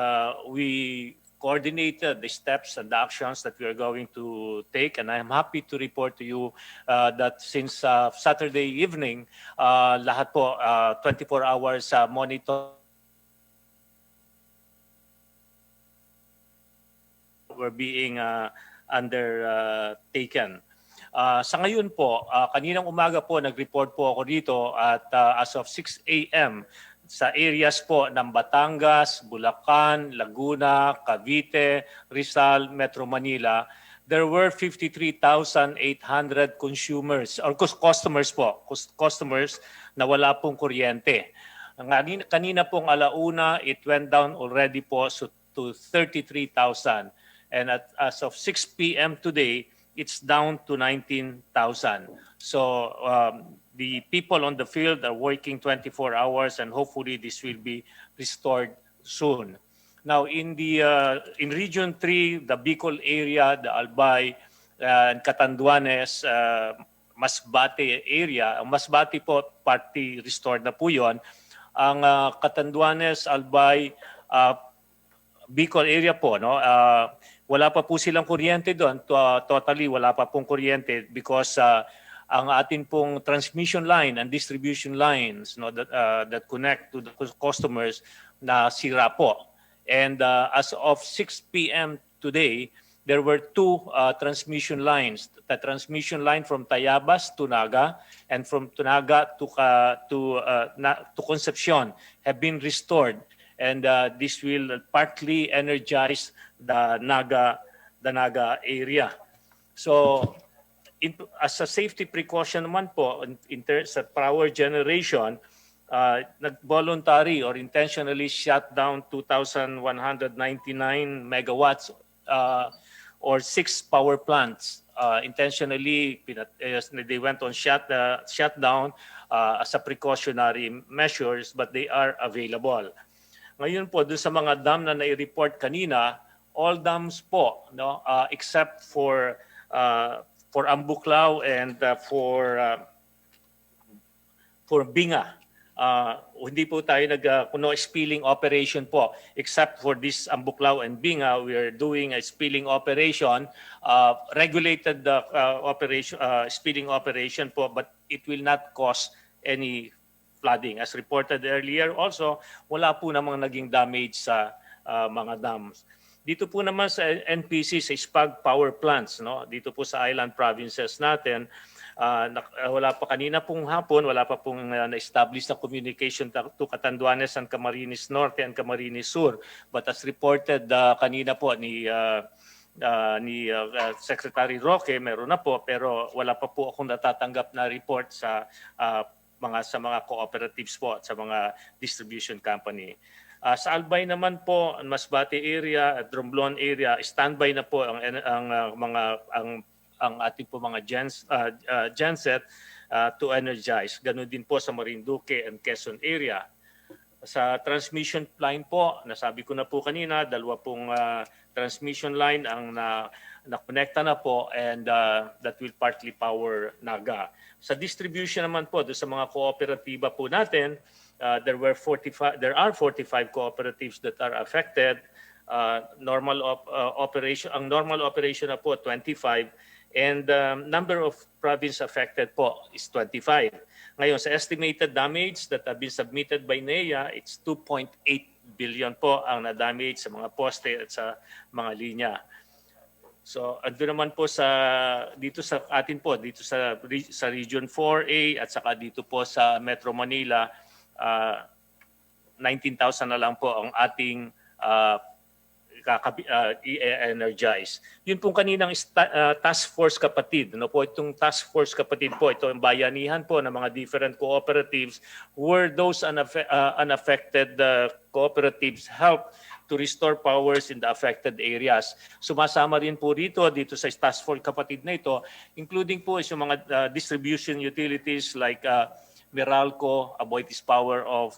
we coordinated the steps and the actions that we are going to take. And I am happy to report to you that since Saturday evening, lahat po 24 hours monitor were being undertaken. Sa ngayon po, kaninang umaga po, nag-report po ako dito at as of 6 a.m., sa areas po ng Batangas, Bulacan, Laguna, Cavite, Rizal, Metro Manila, there were 53,800 consumers or customers po, customers na wala pong kuryente. Kanina pong alauna, it went down already po to 33,000. And as of 6 p.m. today, it's down to 19,000. So the people on the field are working 24 hours and hopefully this will be restored soon. Now in Region 3, the Bicol area, the Albay, and Catanduanes, Masbate area, ang Masbate po partly restored na po yun. Ang Catanduanes, Albay, Bicol area po, no? Wala pa po silang kuryente doon. Totally wala pa pong kuryente because ang atin pong transmission line and distribution lines, no, that connect to the customers na sira po. And as of 6 p.m. today, there were two transmission lines. The transmission line from Tayabas to Naga and from Naga to Concepcion have been restored. And this will partly energize the Naga area. So, as a safety precaution naman po, in terms of power generation, nag-voluntary or intentionally shut down 2,199 megawatts or 6 power plants. Intentionally, they went on shutdown as a precautionary measures, but they are available. Ngayon po, doon sa mga dam na nai-report kanina, all dams po, no, except for Ambuklao and for Binga. Hindi po tayo spilling operation po. Except for this Ambuklao and Binga, we are doing a spilling operation, regulated spilling operation po, but it will not cause any flooding. As reported earlier also, wala po namang naging damage sa mga dams. Dito po naman sa NPC, sa SPAG power plants, no? Dito po sa island provinces natin, wala pa kanina pong hapon, wala pa pong na-establish na communication to Catanduanes and Camarines Norte and Camarines Sur. But as reported kanina po ni Secretary Roque, meron na po, pero wala pa po akong natatanggap na report sa mga cooperatives po at sa mga distribution company. Sa Albay naman po, Masbate area at Romblon area, standby na po ang ating po mga genset to energize. Ganun din po sa Marinduque and Quezon area. Sa transmission line po, nasabi ko na po kanina, dalawa pong transmission line ang na-connecta na po, and that will partly power Naga. Sa distribution naman po, sa mga kooperatiba po natin, there are 45 cooperatives that are affected. Ang normal operation na po 25, and number of province affected po is 25. Ngayon, sa estimated damage that have been submitted by NEA, it's 2.8 billion po ang na-damage sa mga poste at sa mga linya. So, ando naman po dito sa atin po, dito sa Region 4A at saka dito po sa Metro Manila, 19,000 na lang po ang ating i-energize. Yun pong kaninang task force kapatid. Ano po itong task force kapatid po, ito ang bayanihan po ng mga different cooperatives where those unaffected cooperatives help to restore powers in the affected areas. Sumasama rin po dito sa task force kapatid na ito, including po yung mga distribution utilities like Meralco, Aboitiz Power of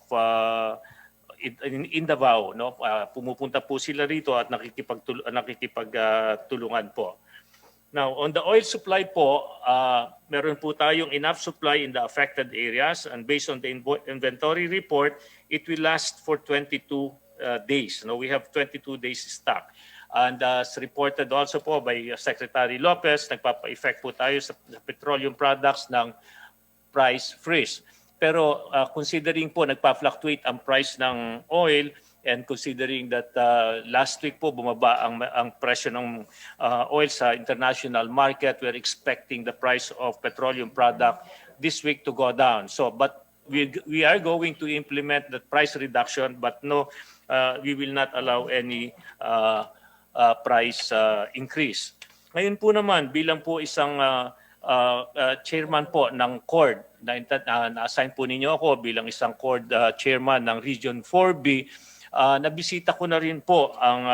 in Davao, no? Pumupunta po sila rito at nakikipagtulungan po. Now, on the oil supply po, meron po tayong enough supply in the affected areas, and based on the inventory report, it will last for 22 days. No, we have 22 days stock. And as reported also po by Secretary Lopez, nagpapa-effect po tayo sa petroleum products ng price freeze. Pero considering po nagpa-fluctuate ang price ng oil, and considering that last week po bumaba ang presyo ng oil sa international market, we're expecting the price of petroleum product this week to go down. So, but we are going to implement the price reduction, but no, we will not allow any price increase. Ngayon po naman, bilang po isang chairman po ng CORD, na-assign po ninyo ako bilang isang CORD chairman ng Region 4B, nabisita ko na rin po ang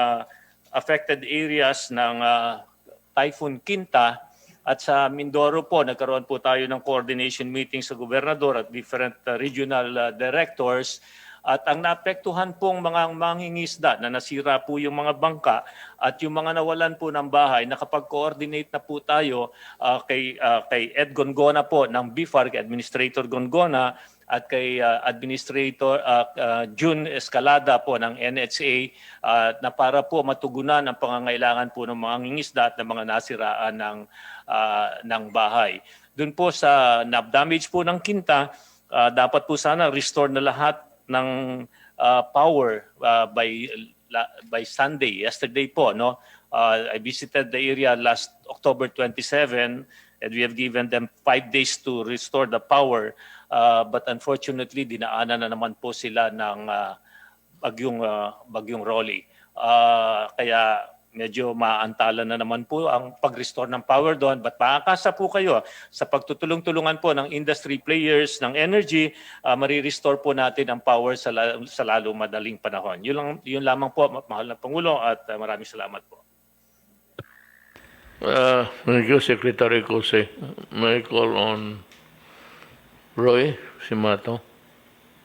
affected areas ng Typhoon Quinta, at sa Mindoro po, nagkaroon po tayo ng coordination meeting sa gobernador at different regional directors. At ang naapektuhan pong mga mangingisda na nasira po yung mga bangka at yung mga nawalan po ng bahay, nakapag-coordinate na po tayo kay Ed Gongona po ng BIFAR, kay Administrator Gongona, at kay Administrator June Escalada po ng NHA, na para po matugunan ang pangangailangan po ng mga mangingisda at ng mga nasiraan ng bahay. Doon po sa damage po ng Quinta, dapat po sana restore na lahat ng power by Sunday, yesterday po, no? I visited the area last October 27, and we have given them 5 days to restore the power, but unfortunately dinaanan na naman po sila ng bagyong Rolly. Kaya medyo maantala na naman po ang pag-restore ng power doon, but makakasa po kayo sa pagtutulong-tulungan po ng industry players ng energy, marirestore po natin ang power sa lalo madaling panahon. Yun lamang po, mahal na Pangulo, at maraming salamat po. Thank you, Secretary Cose. May I call on Roy Simato?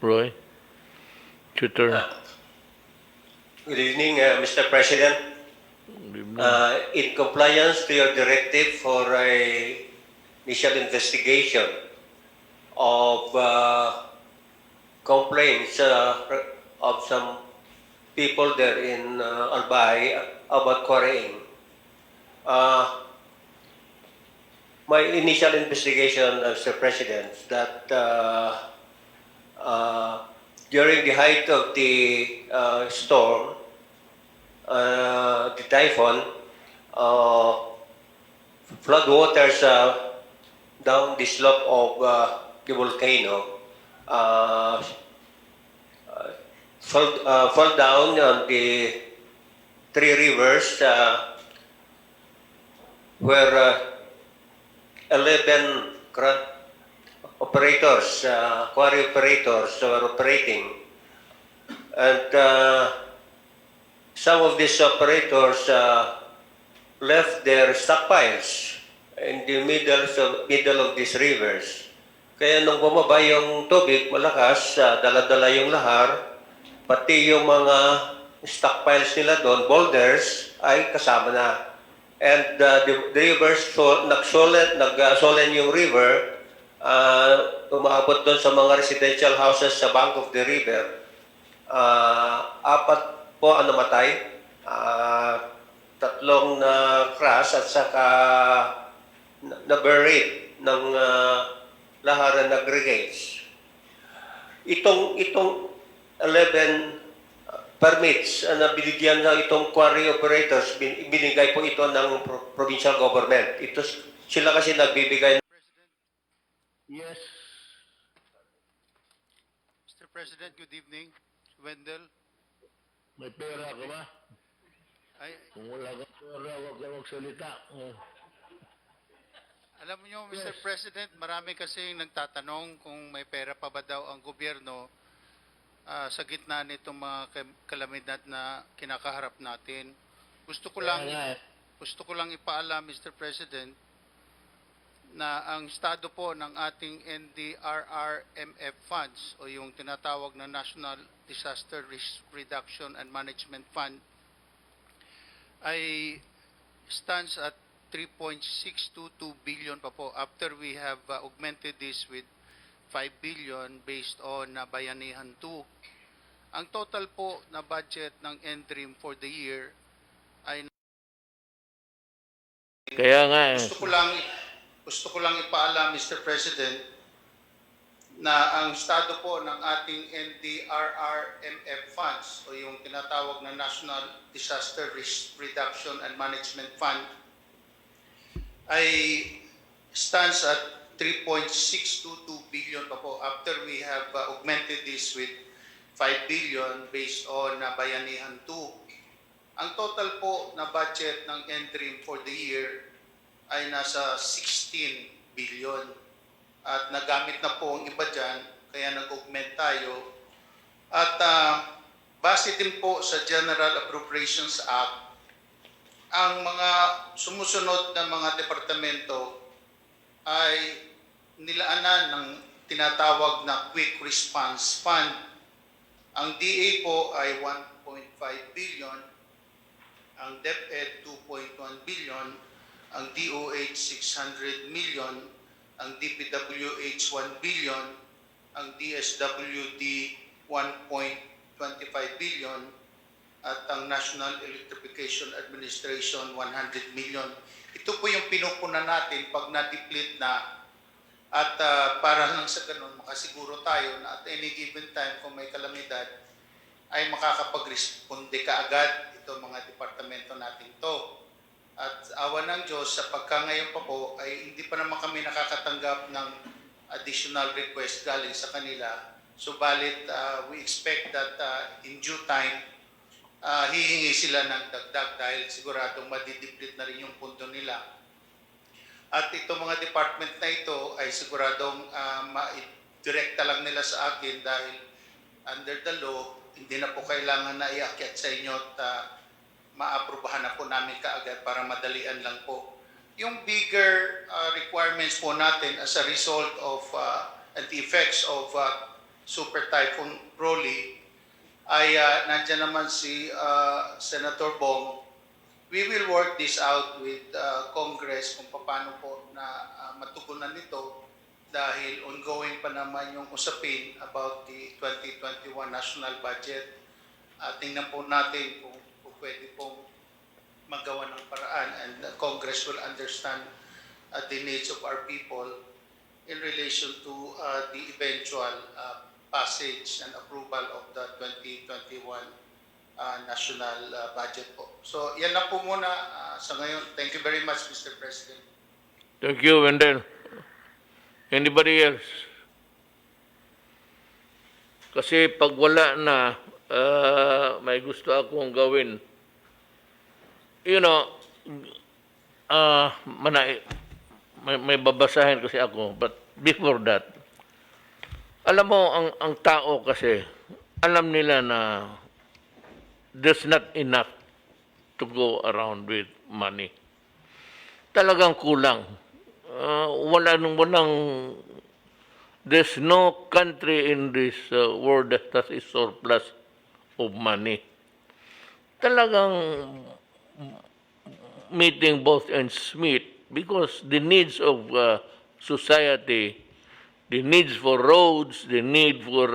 Roy, tutor. Good evening, Mr. President. In compliance to your directive for initial investigation of complaints of some people there in Albay about quarrying, my initial investigation, Mr. President, that during the height of the storm, the typhoon, flood waters down the slope of the volcano fall down on the 3 rivers where 11 operators, quarry operators who are operating. And some of these operators left their stockpiles in the middle of these rivers. Kaya nung bumaba yung tubig, malakas, dala-dala yung lahar, pati yung mga stockpiles nila doon, boulders, ay kasama na. And the rivers, nagsolen yung river, umaabot doon sa mga residential houses sa bank of the river. 4 po ang namatay, 3 na crash at saka na-buried ng laharan aggregates. Itong 11 permits na binigyan ng itong quarry operators, binigay po ito ng provincial government. Ito, sila kasi nagbibigay. Yes. Mr. President, good evening. Wendell. May pera ka ba? Ay, Kung wala ka pera, huwag ka magsalita. alam niyo, Mr. President, marami kasi nagtatanong kung may pera pa ba daw ang gobyerno sa gitna nitong mga kalamidad na kinakaharap natin. Gusto ko lang ipaalam, Mr. President, na ang estado po ng ating NDRRMF funds o yung tinatawag na National Disaster Risk Reduction and Management Fund ay stands at 3.622 billion pa po after we have augmented this with 5 billion based on Bayanihan 2. Ang total po na budget ng NDRIM for the year ay Kaya nga gusto ko lang ipaalam, Mr. President, na ang estado po ng ating NDRRMF funds o yung tinatawag na National Disaster Risk Reduction and Management Fund ay stands at 3.622 billion pa po after we have augmented this with 5 billion based on Bayanihan 2. Ang total po na budget ng NDRIM for the year ay nasa 16 billion. At nagamit na po ang iba dyan, kaya nag-augment tayo. At base din po sa General Appropriations Act, ang mga sumusunod na mga departamento ay nilaanan ng tinatawag na Quick Response Fund. Ang DA po ay 1.5 billion, ang DepEd 2.1 billion, ang DOH 600 million, ang DPWH 1 billion, ang DSWD 1.25 billion, at ang National Electrification Administration 100 million. Ito po yung pinupunan natin pag na-deplete na at para lang sa ganun makasiguro tayo na at any given time kung may kalamidad ay makakapag-responde kaagad itong mga departamento natin to. At awa ng Diyos, sa pagkangayon pa po, ay hindi pa naman kami nakakatanggap ng additional request galing sa kanila. Subalit, we expect that in due time, hihingi sila ng dagdag dahil siguradong madideplete na rin yung pundo nila. At itong mga department na ito ay siguradong direkta lang nila sa akin dahil under the law, hindi na po kailangan na iakyat sa inyo at maaprubahan na po namin kaagad para madalian lang po. Yung bigger requirements po natin as a result of and the effects of Super Typhoon Rolly ay nandiyan naman si Senator Bong. We will work this out with Congress kung paano po na matugunan nito dahil ongoing pa naman yung usapin about the 2021 national budget. Tingnan po natin kung pwede pong magawa ng paraan and the Congress will understand the needs of our people in relation to the eventual passage and approval of the 2021 national budget po. So yan lang po muna sa ngayon. Thank you very much, Mr. President. Thank you, Wendell. Anybody else? Kasi pag wala na, may gusto akong gawin. You know, may babasahin kasi ako. But before that, Alam mo, ang tao kasi, alam nila na there's not enough to go around with money. Talagang kulang. Walang, there's no country in this world that has a surplus of money. Talagang meeting both ends meet because the needs of society, the needs for roads, the need for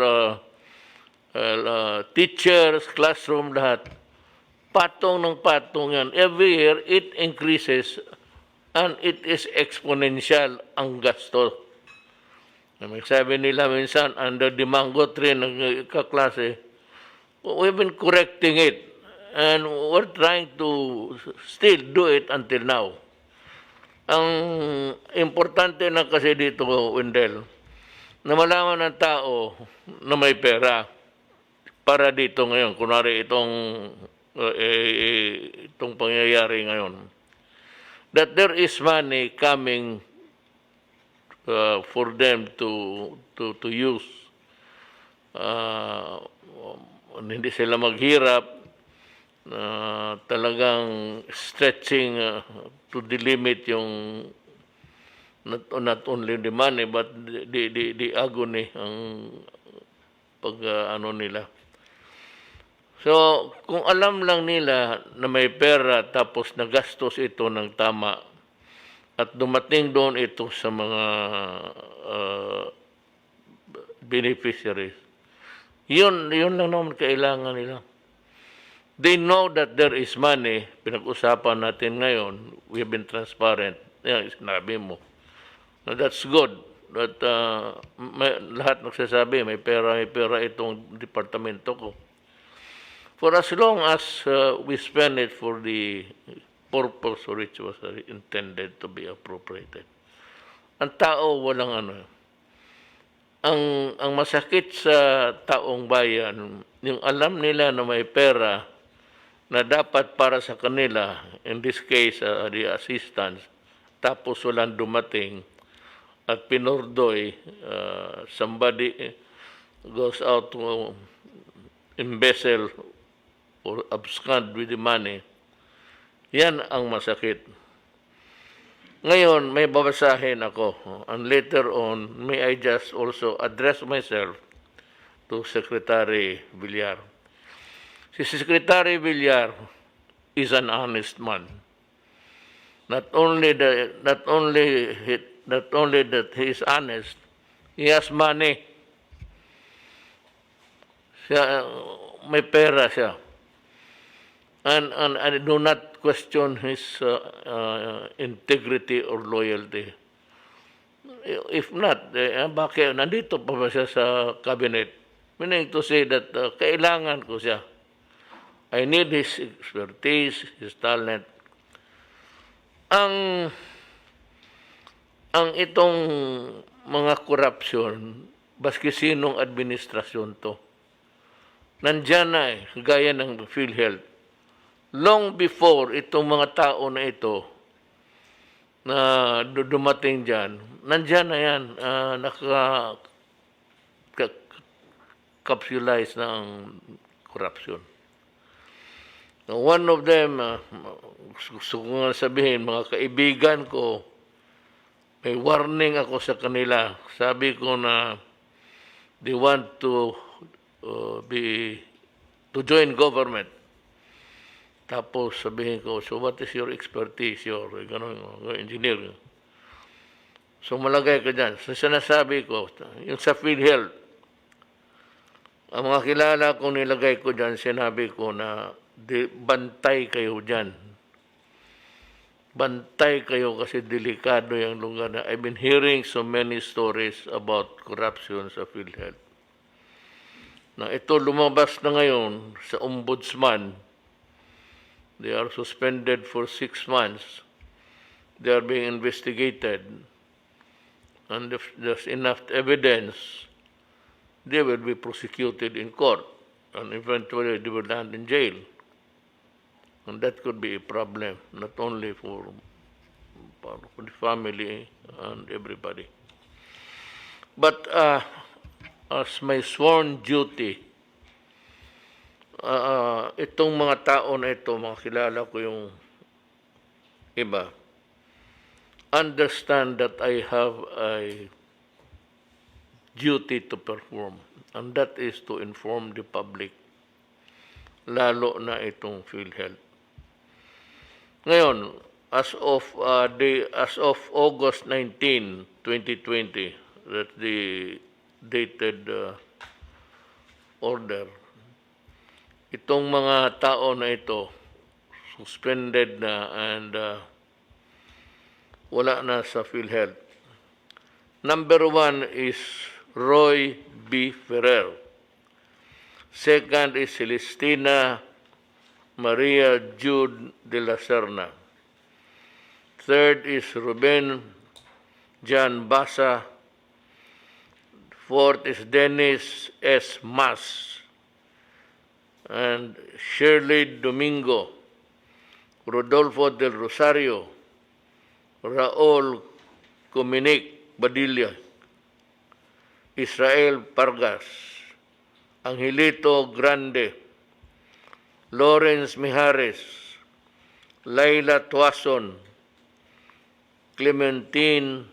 teachers, classroom, lahat. Patong ng patong yan. Every year, it increases and it is exponential ang gasto. Sabi nila minsan, under the mango tree ng kaklase, we've been correcting it and we're trying to still do it until now. Ang importante na kasi dito, Wendell, na malaman ng tao na may pera para dito ngayon. Kunwari itong pangyayari ngayon. That there is money coming for them to use. Hindi sila maghirap, talagang stretching to the limit yung not only the money but the agony ang pag nila. So, kung alam lang nila na may pera tapos nagastos ito ng tama at dumating doon ito sa mga beneficiaries, yun lang naman kailangan nila. They know that there is money. Pinag-usapan natin ngayon, we have been transparent. Yan, sinabi mo. Now, that's good. That, lahat nagsasabi, may pera itong departamento ko. For as long as we spend it for the purpose for which was intended to be appropriated. Ang tao walang Ang masakit sa taong bayan, yung alam nila na may pera na dapat para sa kanila, in this case, the assistance, tapos walang dumating at pinordoy, somebody goes out to embezzle or abscond with the money, yan ang masakit. Ngayon, may babasahin ako. And later on, may I just also address myself to Secretary Villar. Si Secretary Villar is an honest man. Not only that he is honest, he has money. May pera siya. And I do not question his integrity or loyalty. If not, bakit nandito pa ba siya sa cabinet? Meaning to say that kailangan ko siya. I need his expertise, his talent. Ang itong mga corruption, baski sinong administrasyon to, nandyan na gaya ng PhilHealth. Long before itong mga tao na ito na dumating dyan, nandyan na yan, naka-capsulize na ang corruption. Now, one of them, gusto ko nga sabihin, mga kaibigan ko, may warning ako sa kanila. Sabi ko na they want to join government. Tapos sabihin ko, so what is your expertise, your engineer? So malagay ko dyan. So sinasabi ko, yung sa PhilHealth, ang mga kilala kong nilagay ko dyan, sinabi ko na bantay kayo dyan. Bantay kayo kasi delikado yung lugar na. I've been hearing so many stories about corruption sa PhilHealth. Na ito lumabas na ngayon sa ombudsman. They are suspended for 6 months. They are being investigated. And if there's enough evidence, they will be prosecuted in court. And eventually they will land in jail. And that could be a problem, not only for the family and everybody. But as my sworn duty, itong mga tao na ito, mga kilala ko yung iba, understand that I have a duty to perform, and that is to inform the public, lalo na itong PhilHealth. Ngayon, as of August 19, 2020, that's the dated order, itong mga tao na ito suspended na and wala na sa PhilHealth. Number 1 is Roy B. Ferrer. Second is Celestina Maria Jude de la Serna. Third is Ruben Jan Basa. Fourth is Dennis S. Mas. And Shirley Domingo, Rodolfo del Rosario, Raul Cominic Badilla, Israel Pargas, Angelito Grande, Lawrence Mijares, Laila Tuason, Clementine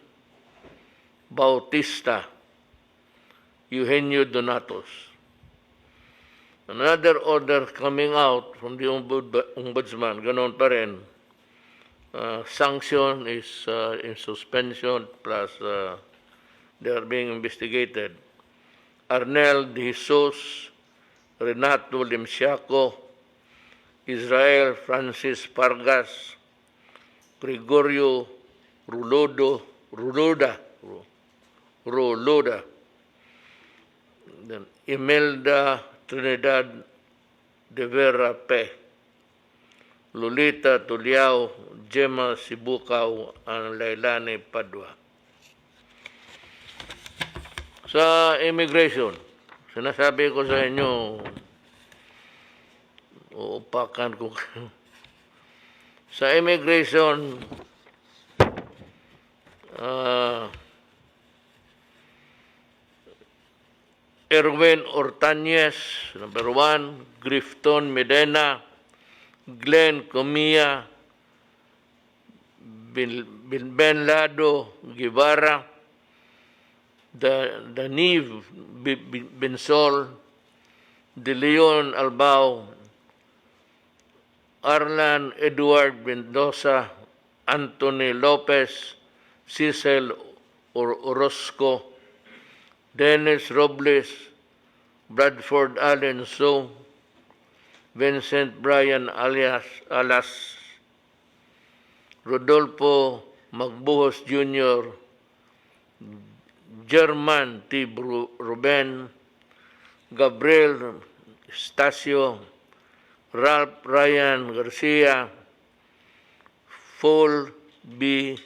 Bautista, Eugenio Donatos. Another order coming out from the Ombudsman, ganon pa rin. Sanction is in suspension plus they are being investigated. Arnel De Jesus, Renato Limsiaco, Israel Francis Pargas, Gregorio Ruloda, then Imelda Trinidad de Vera Pe, Lolita Tuliao, Gemma Sibukaw, and Lailani Padua. Sa immigration, sinasabi ko sa inyo, uupakan ko. Sa immigration, Erwin Ortañez, number 1, Grifton Medina, Glenn Comia, Benlado Guevara, Daniv Bensol, De Leon Albao, Arlan Edward Mendoza, Anthony Lopez, Cecil Orozco, Dennis Robles, Bradford Allen So, Vincent Brian Alas, Rodolfo Magbuhos Jr., German T. Ruben, Gabriel Estacio, Ralph Ryan Garcia, Paul B.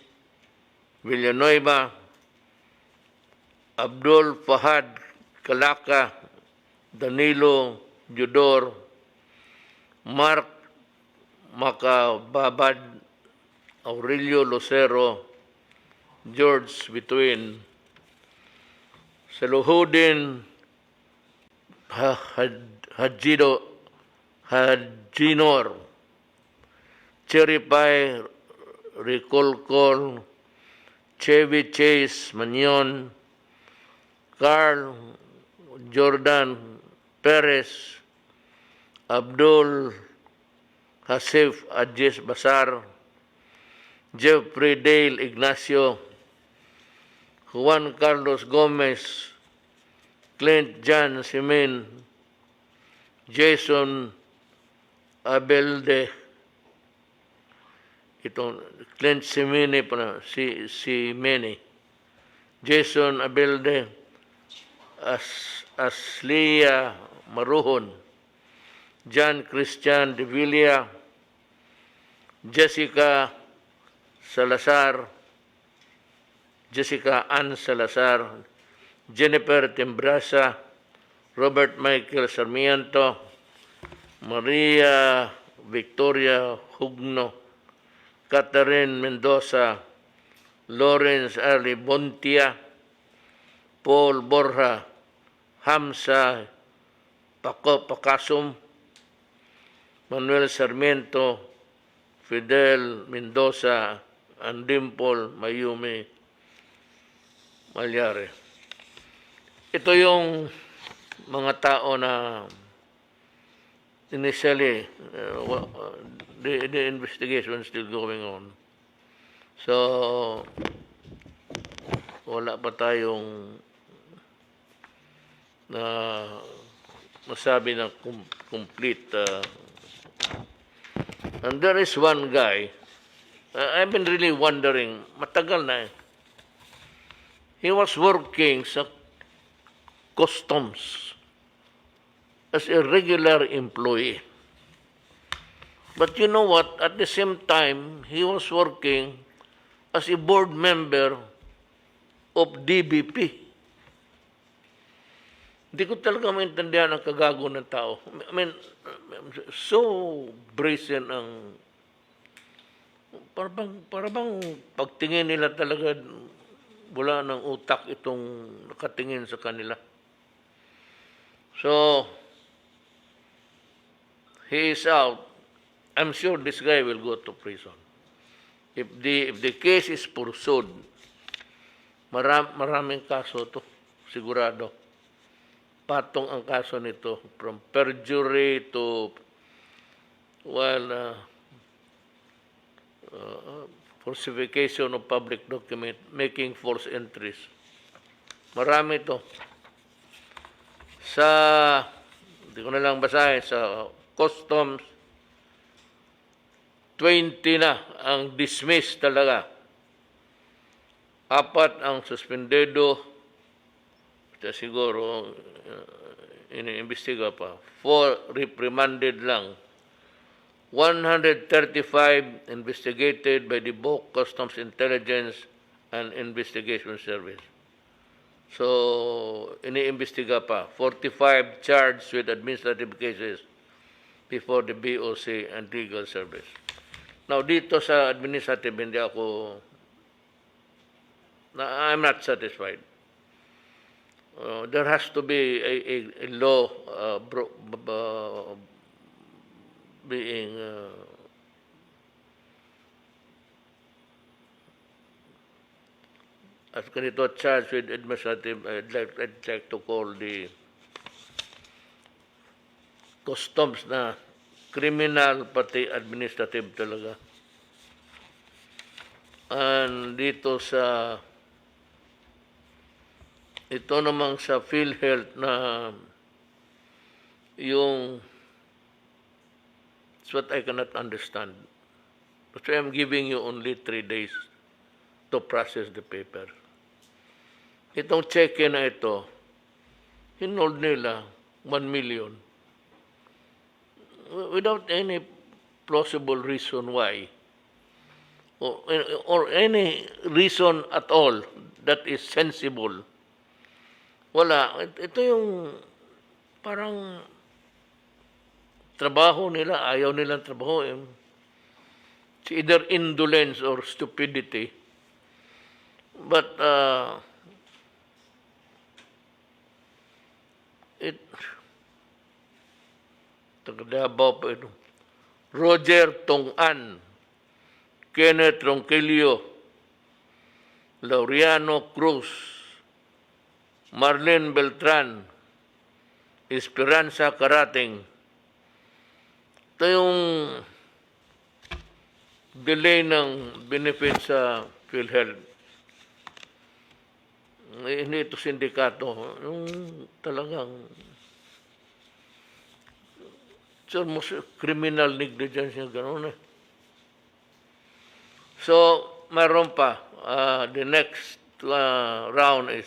Villanueva, Abdul Fahad Kalaka, Danilo Judor, Mark Macababad, Aurelio Lucero, George Bituin, Saluhudin Hajinor, Cherry Pie Ricolcol, Chevy Chase Manyon, Carl Jordan Perez, Abdul Hasif Ajis Basar, Jeffrey Dale Ignacio, Juan Carlos Gomez, Clint John Simen, Jason Abelde, itong Clint Simene pa Simene, Jason Abelde, Aslia Maruhon, John Christian de Villa, Jessica Salazar, Jessica Ann Salazar, Jennifer Timbrasa, Robert Michael Sarmiento, Maria Victoria Hugno, Catherine Mendoza, Lawrence Ali Bontia, Paul Borja, Hamza Pacasum, Manuel Sarmiento, Fidel Mendoza, and Dimple Mayumi Malyari. Ito yung mga tao na initially, the investigation is still going on. So, wala pa tayong na masabi ng complete. And there is one guy, I've been really wondering, matagal na eh. He was working sa customs as a regular employee. But you know what? At the same time, he was working as a board member of DBP. Hindi ko talaga maintindihan ang kagago ng tao. I mean, so brazen ang... Parang pagtingin nila talaga wala ng utak itong nakatingin sa kanila. So, he is out. I'm sure this guy will go to prison. If the case is pursued, maraming kaso to, sigurado. Patong ang kaso nito, from perjury to, falsification of public document, making false entries. Marami to. Hindi ko na lang basahin, sa customs, 20 na ang dismiss talaga. 4 ang suspendedo, siguro iniimbestiga pa. 4 reprimanded lang. 135 investigated by the BOC Customs Intelligence and Investigation Service. So, iniimbestiga pa. 45 charged with administrative cases before the BOC and Legal Service. Now, dito sa administrative, I'm not satisfied. There has to be a law being as ganito charged with administrative, I'd like to call the customs na criminal pati administrative talaga. And dito sa ito namang sa PhilHealth na yung it's what I cannot understand. That's why I'm giving you only 3 days to process the paper. Itong cheque na ito, hinold nila 1 million without any plausible reason why or any reason at all that is sensible. Wala. Ito yung parang trabaho nila, ayaw nilang trabaho. It's either indolence or stupidity. But Tagadabaw pa ito. Roger Tong-an, Kenneth Ronquillo, Laureano Cruz, Marlene Beltran, Esperanza Karating. Ito yung delay ng benefit sa PhilHealth. Hindi ito sindikato. Yung talagang it's almost criminal negligence yung gano'n eh. So, mayroon pa. The next round is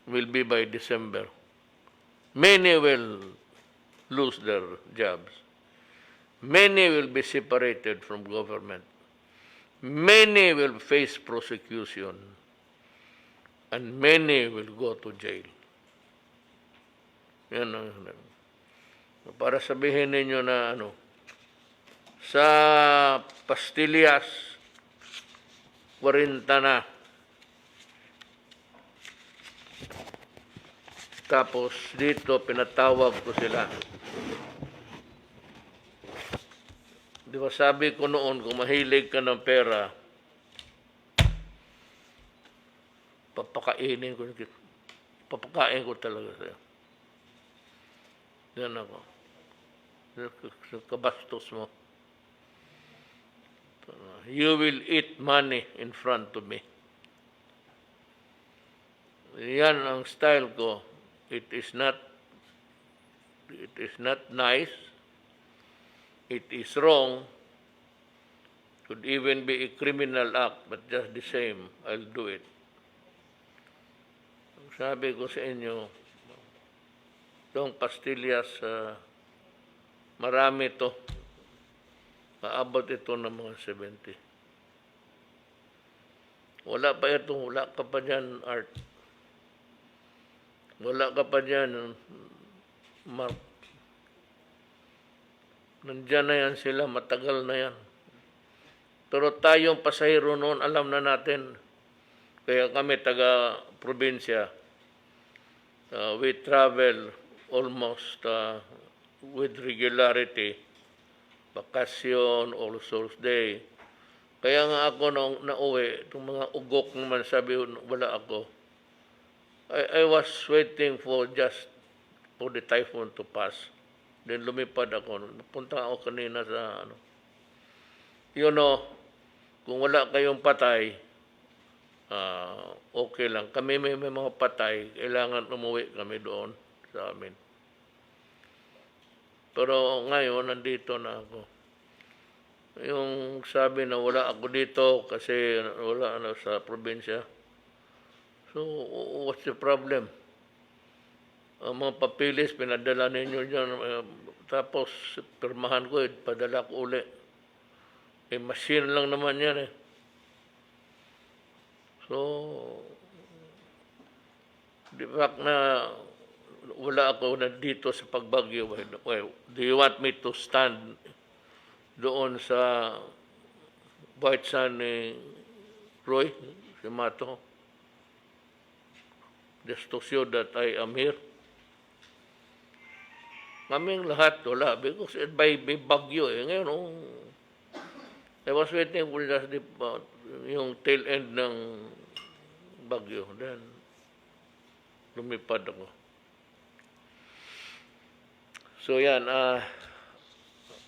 will be by December. Many will lose their jobs. Many will be separated from government. Many will face prosecution. And many will go to jail. Yan ang para sabihin ninyo na sa pastillas, 40 na. Tapos dito, pinatawag ko sila. Di ba sabi ko noon, kung mahilig ka ng pera, papakain ko talaga sa'yo. Yan ako. Sa kabastos mo. You will eat money in front of me. Yan ang style ko. It is not nice. It is wrong. Could even be a criminal act, but just the same, I'll do it. Sabi ko sa inyo, itong pastillas, marami to. Maabot ito ng mga 70. Wala ka pa dyan, Art. Wala ka pa dyan, Mark. Nandyan na yan sila, matagal na yan. Pero tayong pasahero noon, alam na natin. Kaya kami taga-probinsya, we travel almost with regularity. Bakasyon, All Souls Day. Kaya nga ako nung nauwi, itong mga ugok naman sabi, wala ako. I was waiting for the typhoon to pass. Then lumipad ako. Napunta ako kanina sa kung wala kayong patay, okay lang. Kami may mga patay, kailangan umuwi kami doon sa amin. Pero ngayon, nandito na ako. Yung sabi na wala ako dito kasi wala sa probinsya. So, what's the problem? Ang mga papilis, pinadala ninyo dyan. Tapos, pirmahan ko, padala ko uli. Machine lang naman yan . So, di ba na wala ako nandito sa pagbagyo. Well, do you want me to stand doon sa White Sun ni Roy, si Mato, just to show that I am here? Kaming lahat wala because by bagyo . Ngayon, I was waiting for just yung tail end ng bagyo. Then, lumipad ako. So yan,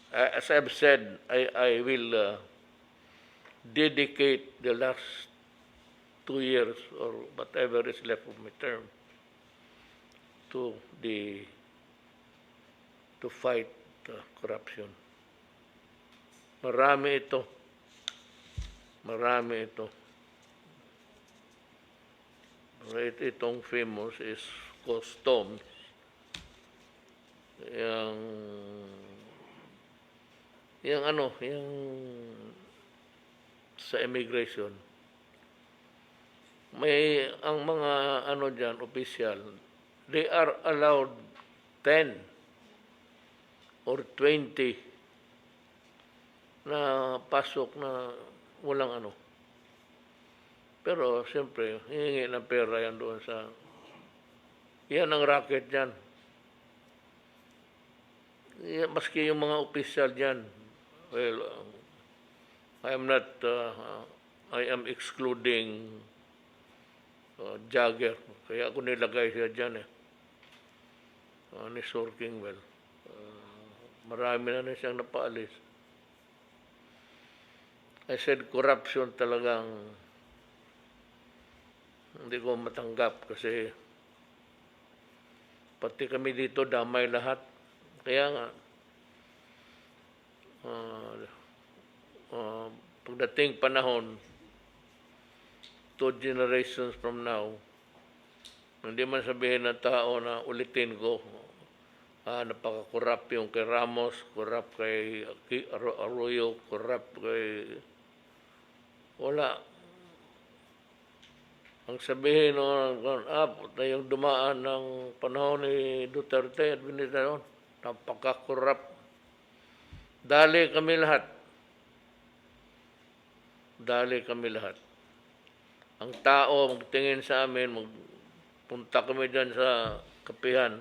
as I've said, I will dedicate the last 2 years or whatever is left of my term to fight corruption. Marami ito. Itong famous is customs. Yung sa immigration. May ang mga dyan, official, they are allowed 10 or 20 na pasok na walang Pero, siyempre, hihingi ng pera yan doon sa... Yan ang racket dyan. Maski yung mga opisyal dyan, well, I am excluding Jagger. Kaya ako nilagay siya dyan ni Sir Kingwell. Marami na siyang napaalis. I said corruption talagang hindi ko matanggap kasi pati kami dito damay lahat. Kaya nga pagdating panahon 2 generations from now, hindi man sabihin ng tao na ulitin ko napaka-corrupt yung kay Ramos, corrupt kay Arroyo, corrupt kay... Wala. Ang sabihin na yung dumaan ng panahon ni Duterte at Binitaon, napaka-corrupt. Dali kami lahat. Ang tao magtingin sa amin, magpunta kami dyan sa kapihan.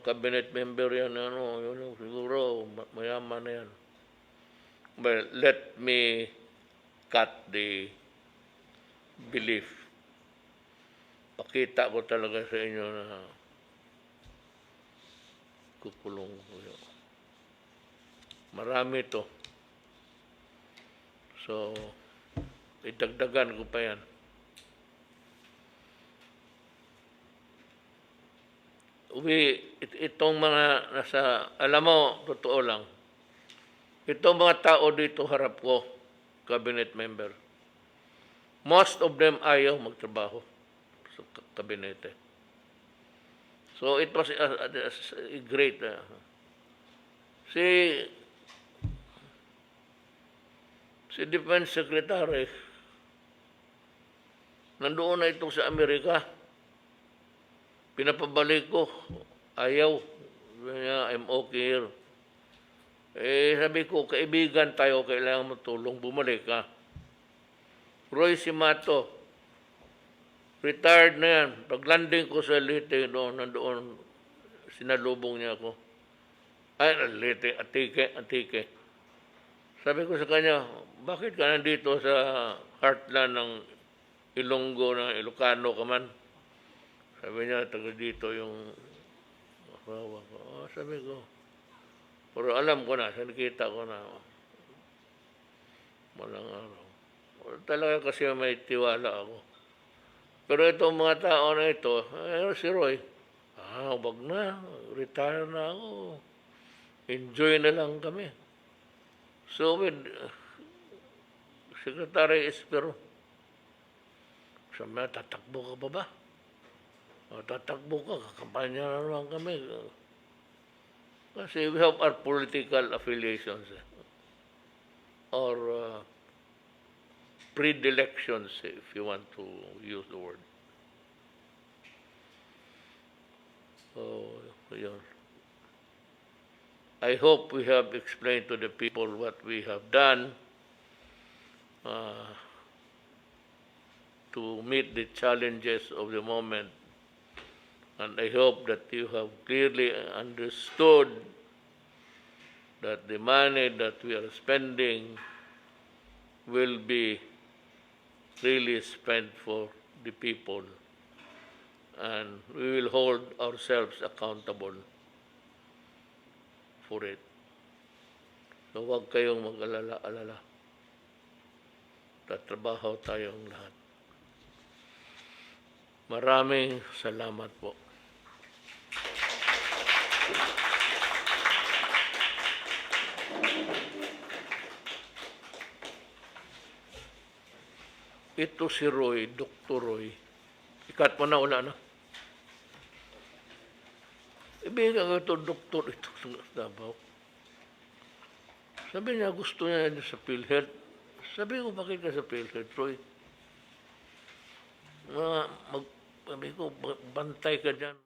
Cabinet member yan, yun, siguro, mayaman na yan. Well, let me cut the belief. Pakita ko talaga sa inyo na kukulong ko yun. Marami to. So, idagdagan ko pa yan. Itong mga nasa, alam mo, totoo lang, itong mga tao dito harap ko, cabinet member, most of them ayaw magtrabaho sa kabinete. So it was a great, si Defense Secretary, nandoon na ito sa Amerika. Pinapabalik ko, ayaw. I'm okay here. Sabi ko, kaibigan tayo, kailangan mo tulong, bumalik ka. Roy Simato, retired na yan. Pag-landing ko sa Leyte, nandoon, sinalubong niya ako. Ay, Leyte, Atike. Sabi ko sa kanya, bakit ka nandito sa heartland ng Ilonggo, ng Ilocano ka man? Sabi niya, taga dito yung asawa ko. Sabi ko, pero alam ko na, nakita ko na, walang araw. Talaga kasi may tiwala ako. Pero itong mga tao na ito, si Roy, wag na, retire na ako. Enjoy na lang kami. So with Secretary Espero, sabi na, tatakbo ka pa ba? Tatakbo ka, kakampanya na naman kami. Kasi we have our political affiliations or predilections, if you want to use the word. So, yun. I hope we have explained to the people what we have done to meet the challenges of the moment. And I hope that you have clearly understood that the money that we are spending will be really spent for the people. And we will hold ourselves accountable for it. So huwag kayong mag-alala-alala. Tatrabaho tayong lahat. Maraming salamat po. Ito si Roy, Dr. Roy. Ikat mo na, wala na. Ibigan ko ito, doktor, ito sa Davao. Sabi niya, gusto niya sa PhilHealth. Sabi ko, bakit ka sa PhilHealth, Roy? Sabi ko, bantay ka dyan.